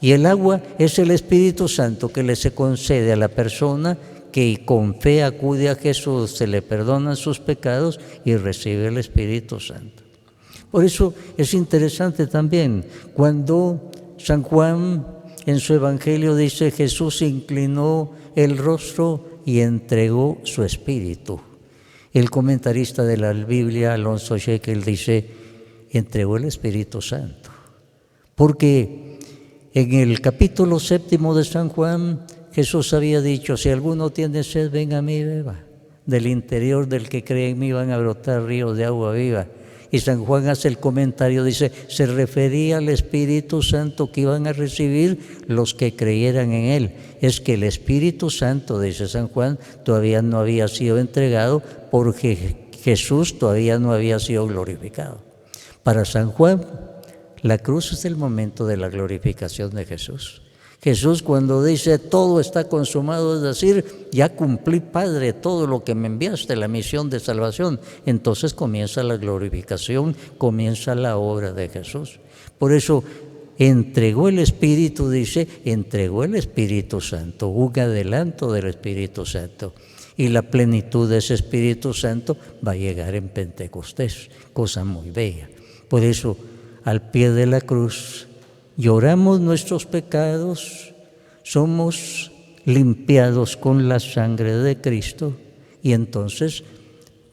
Y el agua es el Espíritu Santo que le se concede a la persona que con fe acude a Jesús, se le perdonan sus pecados y recibe el Espíritu Santo. Por eso es interesante también cuando San Juan en su Evangelio dice, Jesús inclinó el rostro y entregó su espíritu. El comentarista de la Biblia, Alonso Shekel, dice, entregó el Espíritu Santo. Porque en el capítulo 7 de San Juan, Jesús había dicho, si alguno tiene sed, venga a mí y beba. Del interior del que cree en mí van a brotar ríos de agua viva. Y San Juan hace el comentario, dice, se refería al Espíritu Santo que iban a recibir los que creyeran en Él. Es que el Espíritu Santo, dice San Juan, todavía no había sido entregado porque Jesús todavía no había sido glorificado. Para San Juan, la cruz es el momento de la glorificación de Jesús. Jesús cuando dice todo está consumado, es decir, ya cumplí, Padre, todo lo que me enviaste, la misión de salvación. Entonces comienza la glorificación, comienza la obra de Jesús. Por eso entregó el Espíritu, dice, entregó el Espíritu Santo, un adelanto del Espíritu Santo. Y la plenitud de ese Espíritu Santo va a llegar en Pentecostés, cosa muy bella. Por eso, al pie de la cruz, lloramos nuestros pecados, somos limpiados con la sangre de Cristo y entonces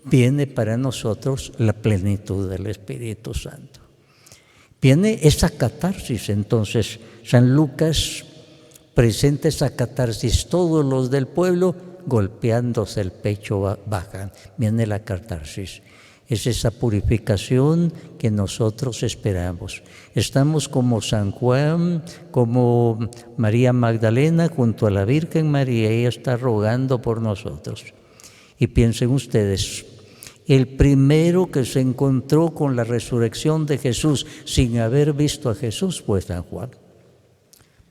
viene para nosotros la plenitud del Espíritu Santo. Viene esa catarsis, entonces San Lucas presenta esa catarsis, todos los del pueblo golpeándose el pecho bajan, viene la catarsis. Es esa purificación que nosotros esperamos. Estamos como San Juan, como María Magdalena junto a la Virgen María, ella está rogando por nosotros. Y piensen ustedes, el primero que se encontró con la resurrección de Jesús sin haber visto a Jesús fue San Juan.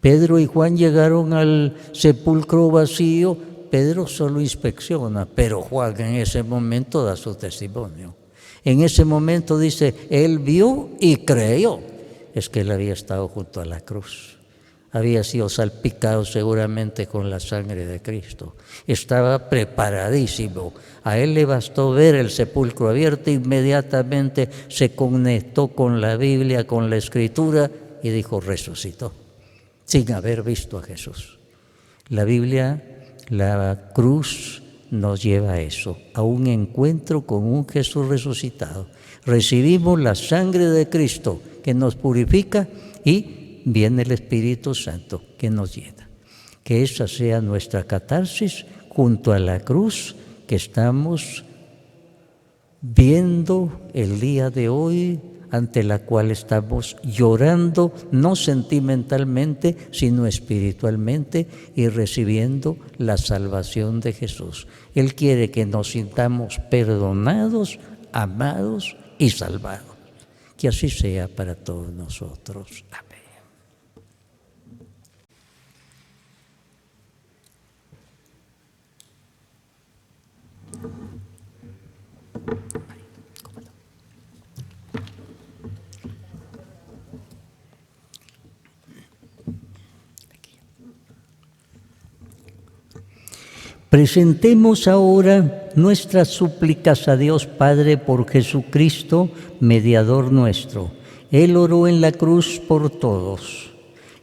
Pedro y Juan llegaron al sepulcro vacío, Pedro solo inspecciona, pero Juan en ese momento da su testimonio. En ese momento dice, él vio y creyó. Es que él había estado junto a la cruz. Había sido salpicado seguramente con la sangre de Cristo. Estaba preparadísimo. A él le bastó ver el sepulcro abierto, inmediatamente se conectó con la Biblia, con la Escritura y dijo, resucitó, sin haber visto a Jesús. La Biblia, la cruz, nos lleva a eso, a un encuentro con un Jesús resucitado. Recibimos la sangre de Cristo que nos purifica y viene el Espíritu Santo que nos llena. Que esa sea nuestra catarsis junto a la cruz que estamos viendo el día de hoy ante la cual estamos llorando, no sentimentalmente, sino espiritualmente, y recibiendo la salvación de Jesús. Él quiere que nos sintamos perdonados, amados y salvados. Que así sea para todos nosotros. Amén. Presentemos ahora nuestras súplicas a Dios Padre por Jesucristo, mediador nuestro. Él oró en la cruz por todos.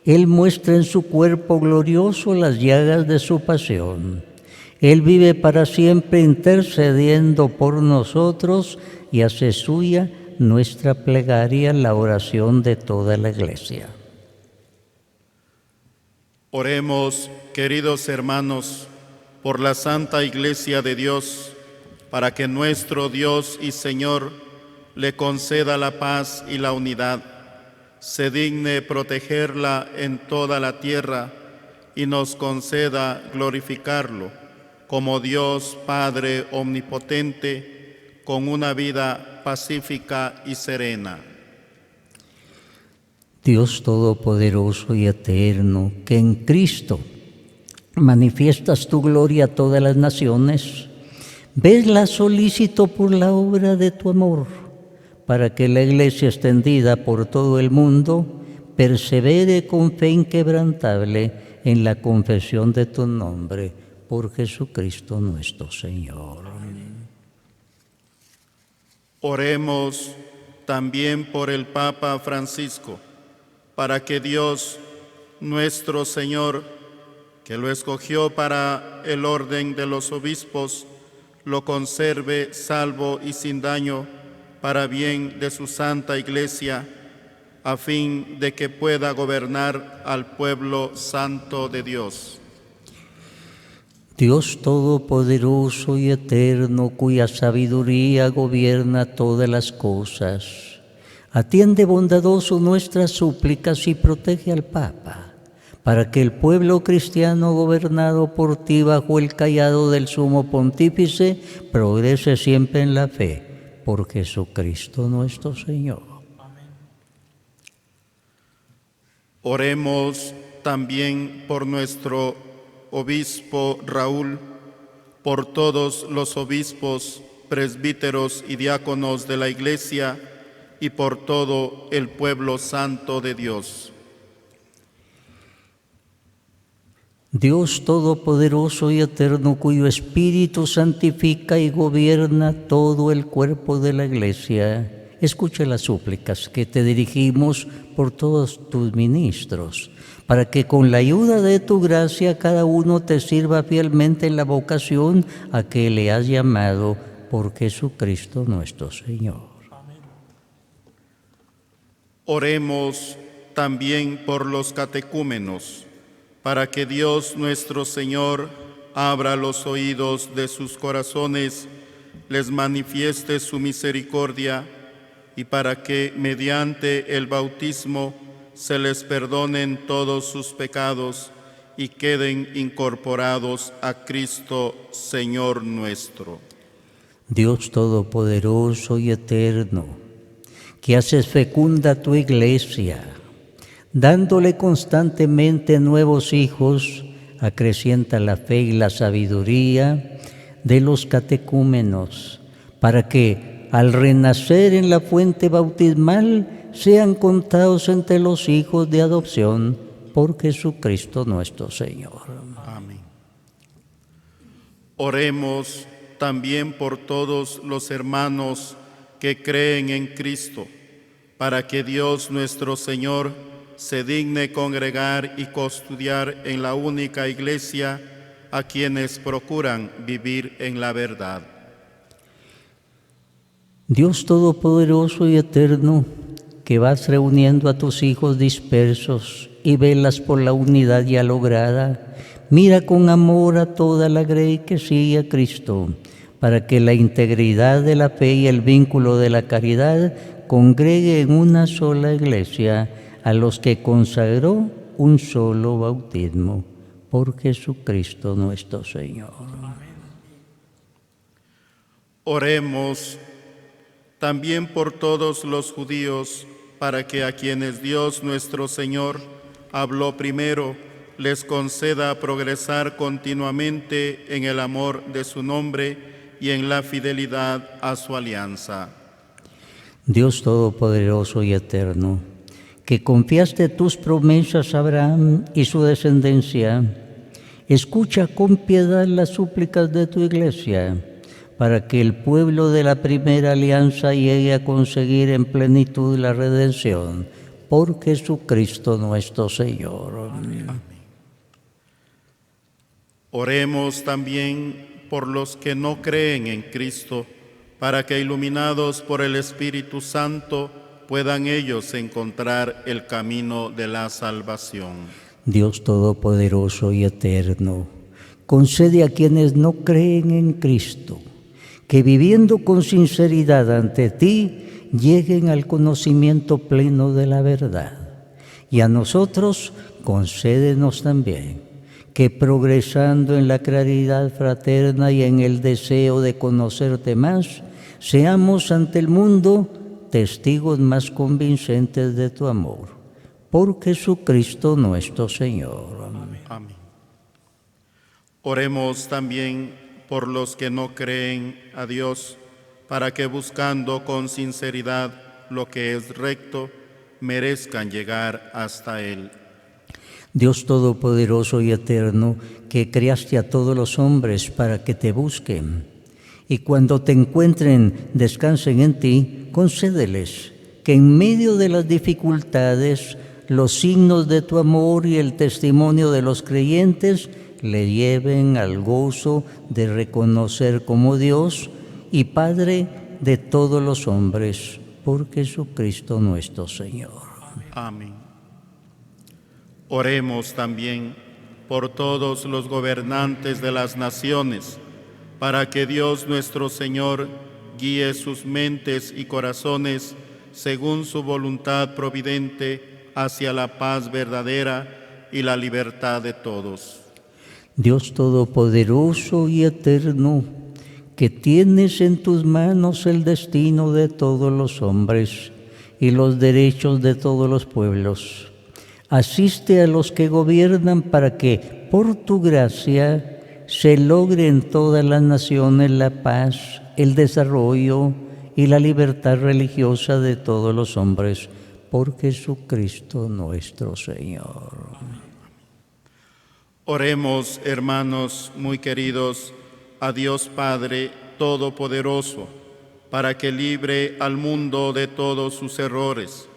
Él muestra en su cuerpo glorioso las llagas de su pasión. Él vive para siempre intercediendo por nosotros y hace suya nuestra plegaria, la oración de toda la Iglesia. Oremos, queridos hermanos, por la Santa Iglesia de Dios, para que nuestro Dios y Señor le conceda la paz y la unidad, se digne protegerla en toda la tierra y nos conceda glorificarlo como Dios Padre omnipotente, con una vida pacífica y serena. Dios Todopoderoso y Eterno, que en Cristo manifiestas tu gloria a todas las naciones, vedla solícito por la obra de tu amor, para que la Iglesia extendida por todo el mundo persevere con fe inquebrantable en la confesión de tu nombre, por Jesucristo nuestro Señor. Oremos también por el Papa Francisco, para que Dios, nuestro Señor, que lo escogió para el orden de los obispos, lo conserve salvo y sin daño para bien de su santa Iglesia, a fin de que pueda gobernar al pueblo santo de Dios. Dios Todopoderoso y Eterno, cuya sabiduría gobierna todas las cosas, atiende bondadoso nuestras súplicas y protege al Papa, para que el pueblo cristiano gobernado por ti bajo el cayado del Sumo Pontífice progrese siempre en la fe, por Jesucristo nuestro Señor. Amén. Oremos también por nuestro obispo Raúl, por todos los obispos, presbíteros y diáconos de la Iglesia y por todo el pueblo santo de Dios. Dios Todopoderoso y Eterno, cuyo Espíritu santifica y gobierna todo el cuerpo de la Iglesia, escucha las súplicas que te dirigimos por todos tus ministros, para que con la ayuda de tu gracia cada uno te sirva fielmente en la vocación a que le has llamado, por Jesucristo nuestro Señor. Amén. Oremos también por los catecúmenos, para que Dios nuestro Señor abra los oídos de sus corazones, les manifieste su misericordia y para que mediante el bautismo se les perdonen todos sus pecados y queden incorporados a Cristo, Señor nuestro. Dios Todopoderoso y Eterno, que haces fecunda tu Iglesia, dándole constantemente nuevos hijos, acrecienta la fe y la sabiduría de los catecúmenos, para que, al renacer en la fuente bautismal, sean contados entre los hijos de adopción, por Jesucristo nuestro Señor. Amén. Oremos también por todos los hermanos que creen en Cristo, para que Dios nuestro Señor se digne congregar y custodiar en la única Iglesia a quienes procuran vivir en la verdad. Dios Todopoderoso y Eterno, que vas reuniendo a tus hijos dispersos y velas por la unidad ya lograda, mira con amor a toda la grey que sigue a Cristo, para que la integridad de la fe y el vínculo de la caridad congregue en una sola iglesia a los que consagró un solo bautismo, por Jesucristo nuestro Señor. Oremos también por todos los judíos, para que a quienes Dios nuestro Señor habló primero, les conceda progresar continuamente en el amor de su nombre y en la fidelidad a su alianza. Dios Todopoderoso y Eterno, que confiaste tus promesas a Abraham y su descendencia, escucha con piedad las súplicas de tu Iglesia, para que el pueblo de la primera alianza llegue a conseguir en plenitud la redención, por Jesucristo nuestro Señor. Amén. Oremos también por los que no creen en Cristo, para que iluminados por el Espíritu Santo puedan ellos encontrar el camino de la salvación. Dios Todopoderoso y Eterno, concede a quienes no creen en Cristo, que viviendo con sinceridad ante ti, lleguen al conocimiento pleno de la verdad. Y a nosotros, concédenos también que progresando en la caridad fraterna y en el deseo de conocerte más, seamos ante el mundo testigos más convincentes de tu amor. Por Jesucristo nuestro Señor. Amén. Amén. Oremos también por los que no creen a Dios, para que buscando con sinceridad lo que es recto, merezcan llegar hasta Él. Dios Todopoderoso y Eterno, que creaste a todos los hombres para que te busquen, y cuando te encuentren descansen en ti, concédeles que en medio de las dificultades, los signos de tu amor y el testimonio de los creyentes le lleven al gozo de reconocer como Dios y Padre de todos los hombres, por Jesucristo nuestro Señor. Amén. Oremos también por todos los gobernantes de las naciones, para que Dios nuestro Señor guíe sus mentes y corazones según su voluntad providente hacia la paz verdadera y la libertad de todos. Dios Todopoderoso y Eterno, que tienes en tus manos el destino de todos los hombres y los derechos de todos los pueblos, asiste a los que gobiernan para que, por tu gracia, se logre en todas las naciones la paz, el desarrollo y la libertad religiosa de todos los hombres, por Jesucristo nuestro Señor. Oremos, hermanos muy queridos, a Dios Padre Todopoderoso, para que libre al mundo de todos sus errores,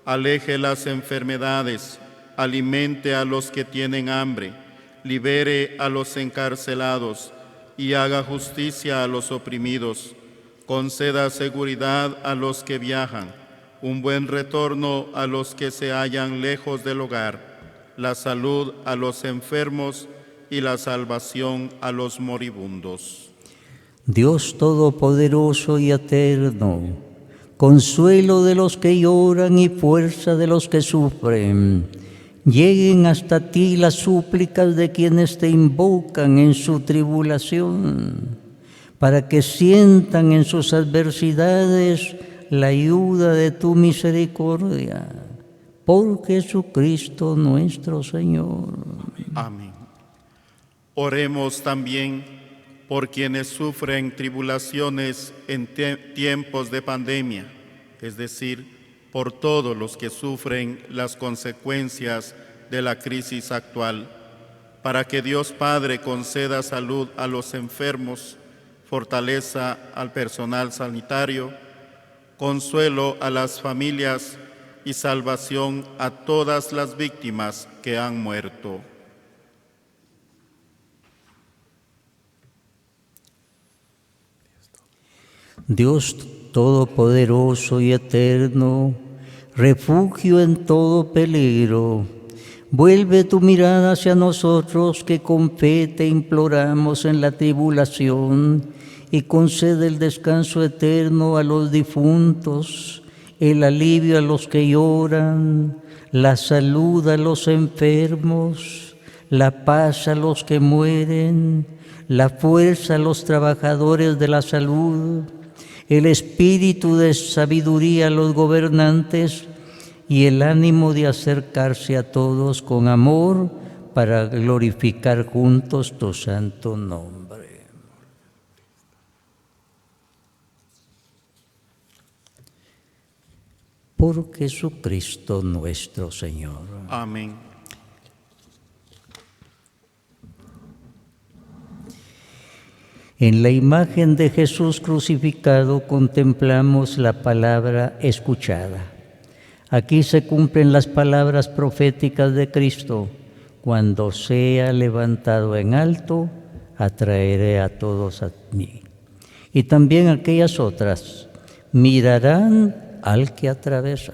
aleje las enfermedades, alimente a los que tienen hambre, libere a los encarcelados y haga justicia a los oprimidos, conceda seguridad a los que viajan, un buen retorno a los que se hallan lejos del hogar, la salud a los enfermos y la salvación a los moribundos. Dios Todopoderoso y Eterno, consuelo de los que lloran y fuerza de los que sufren, lleguen hasta ti las súplicas de quienes te invocan en su tribulación, para que sientan en sus adversidades la ayuda de tu misericordia. Por Jesucristo nuestro Señor. Amén. Oremos también por quienes sufren tribulaciones en tiempos de pandemia, es decir, por todos los que sufren las consecuencias de la crisis actual, para que Dios Padre conceda salud a los enfermos, fortaleza al personal sanitario, consuelo a las familias y salvación a todas las víctimas que han muerto. Dios Todopoderoso y Eterno, refugio en todo peligro, vuelve tu mirada hacia nosotros que con fe te imploramos en la tribulación y concede el descanso eterno a los difuntos el alivio a los que lloran, la salud a los enfermos, la paz a los que mueren, la fuerza a los trabajadores de la salud, el espíritu de sabiduría a los gobernantes y el ánimo de acercarse a todos con amor para glorificar juntos tu santo nombre. Por Jesucristo nuestro Señor. Amén. En la imagen de Jesús crucificado contemplamos la palabra escuchada. Aquí se cumplen las palabras proféticas de Cristo: cuando sea levantado en alto, atraeré a todos a mí. Y también aquellas otras: mirarán al que atraviesa.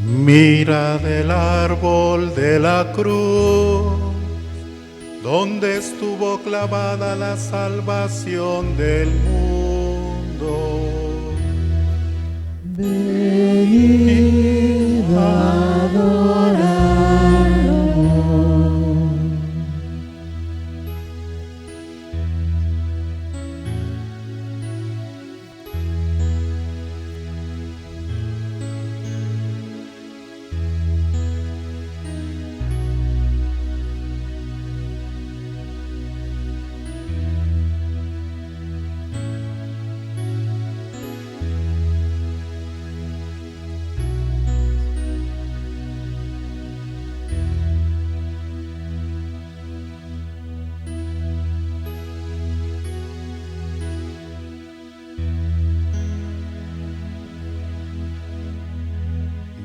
Mira del árbol de la cruz, donde estuvo clavada la salvación del mundo. Venid a adorarlo.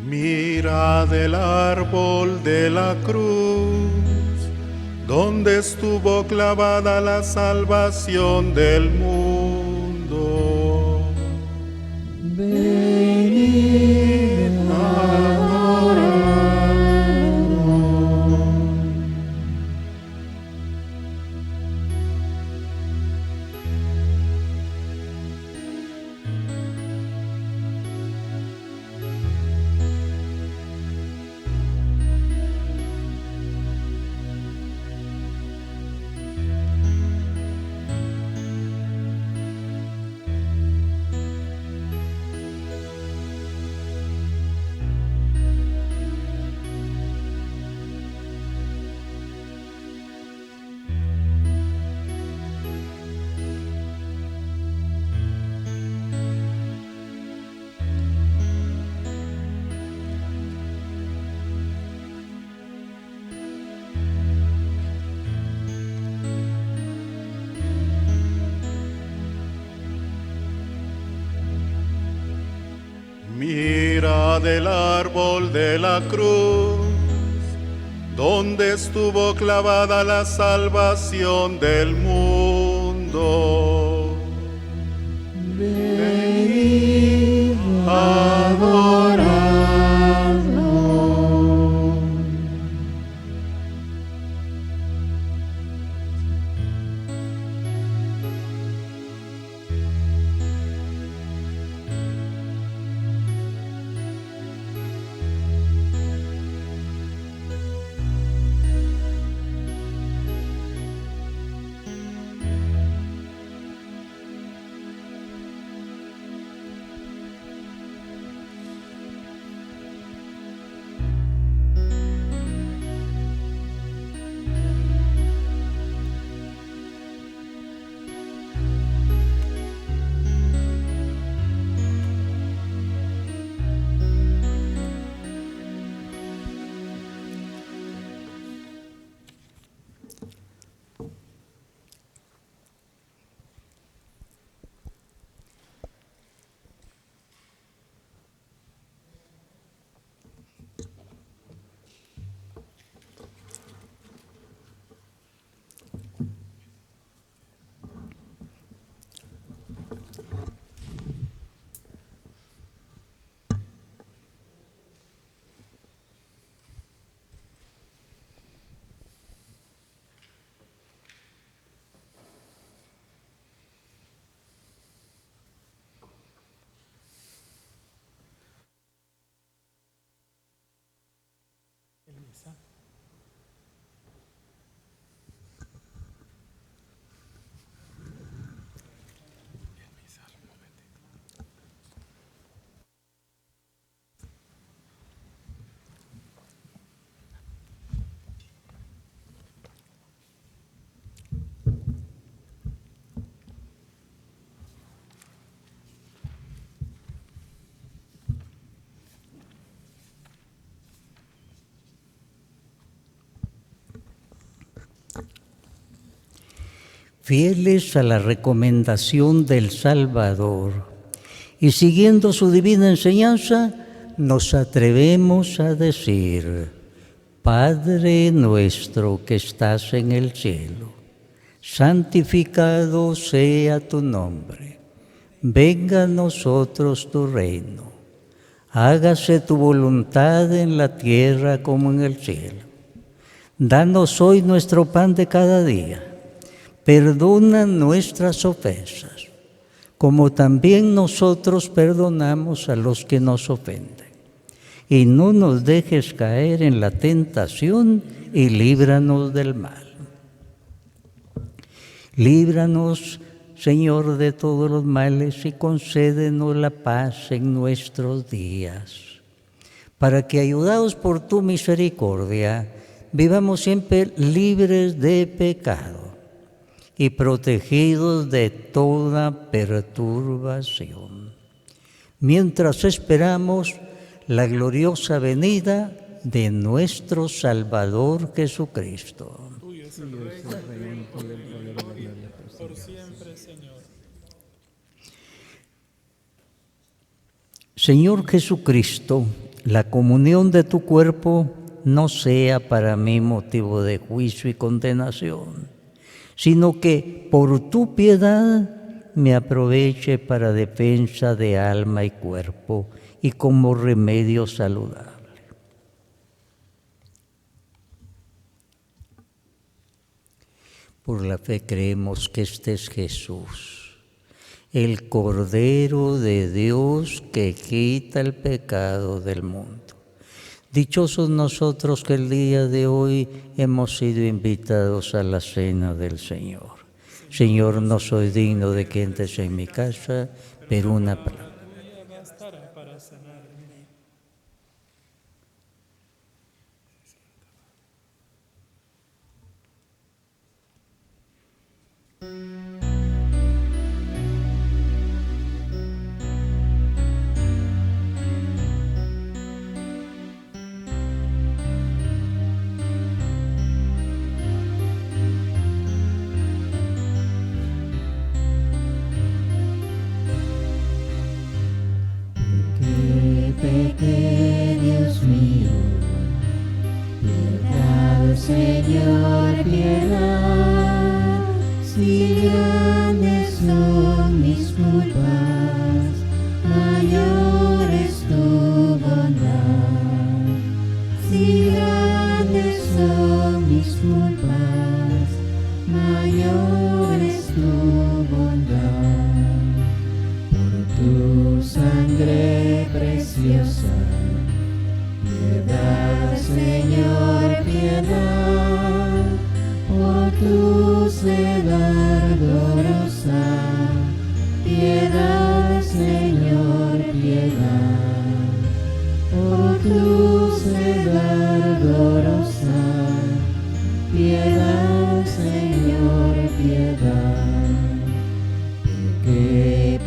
Mira del árbol de la cruz, donde estuvo clavada la salvación del mundo. Venid a adorarlo. Mira del árbol de la cruz, donde estuvo clavada la salvación del mundo. Venid adoradlo. Fieles a la recomendación del Salvador y siguiendo su divina enseñanza, nos atrevemos a decir: Padre nuestro que estás en el cielo, santificado sea tu nombre. Venga a nosotros tu reino. Hágase tu voluntad en la tierra como en el cielo. Danos hoy nuestro pan de cada día. Perdona nuestras ofensas, como también nosotros perdonamos a los que nos ofenden. Y no nos dejes caer en la tentación y líbranos del mal. Líbranos, Señor, de todos los males y concédenos la paz en nuestros días, para que, ayudados por tu misericordia, vivamos siempre libres de pecado y protegidos de toda perturbación, mientras esperamos la gloriosa venida de nuestro Salvador Jesucristo. Tuyo es el reino, por siempre, Señor. Señor Jesucristo, la comunión de tu cuerpo no sea para mí motivo de juicio y condenación, sino que por tu piedad me aproveche para defensa de alma y cuerpo y como remedio saludable. Por la fe creemos que este es Jesús, el Cordero de Dios que quita el pecado del mundo. Dichosos nosotros que el día de hoy hemos sido invitados a la cena del Señor. Señor, no soy digno de que entres en mi casa, pero una palabra Bastará para sanarme. Pequé, Dios mío, piedad, Señor, piedad, si grandes son mis culpas, mayor Piedad, Señor, piedad, por tu sed ardorosa. Piedad, Señor, piedad, por tu sed ardorosa. Piedad, Señor, piedad.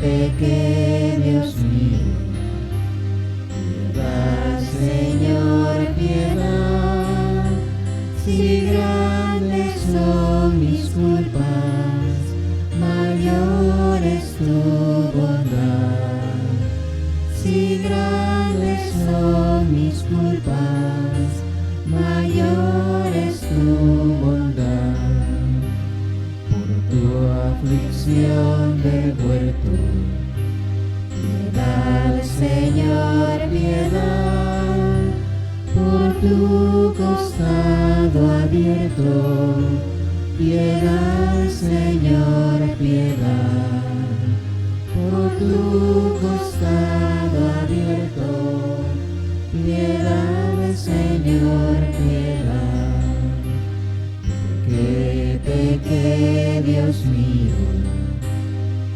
Pequé, Dios mío. Piedad, Señor, piedad. Si grandes son mis culpas, mayor es tu bondad. Si grandes son mis culpas, mayor es tu bondad. Por tu aflicción del huerto, piedad, Señor, piedad. Por tu costado abierto, piedad, Señor, piedad. Por tu costado abierto, piedad, Señor, piedad. Pequé, Dios mío.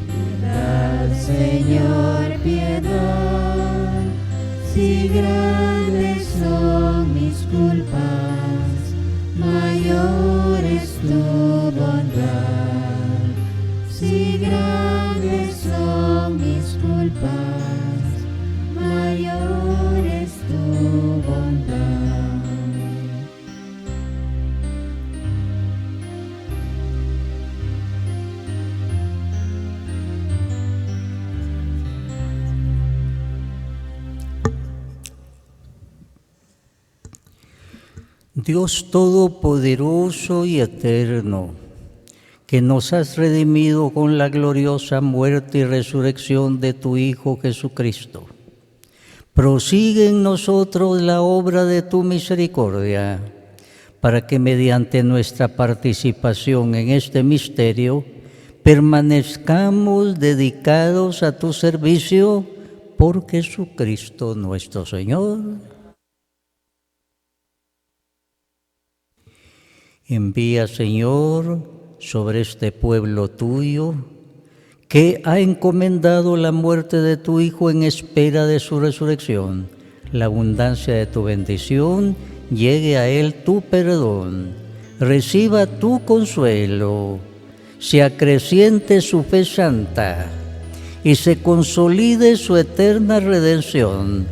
Piedad, Señor, piedad. Si grandes son mis culpas, mayor es tu bondad. Si grandes son mis culpas, mayor es tu bondad. Dios Todopoderoso y Eterno, que nos has redimido con la gloriosa muerte y resurrección de tu Hijo Jesucristo, prosigue en nosotros la obra de tu misericordia, para que mediante nuestra participación en este misterio permanezcamos dedicados a tu servicio por Jesucristo nuestro Señor. Envía, Señor, sobre este pueblo tuyo, que ha encomendado la muerte de tu Hijo en espera de su resurrección, la abundancia de tu bendición, llegue a él tu perdón, reciba tu consuelo, se acreciente su fe santa y se consolide su eterna redención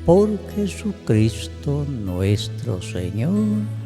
por Jesucristo nuestro Señor.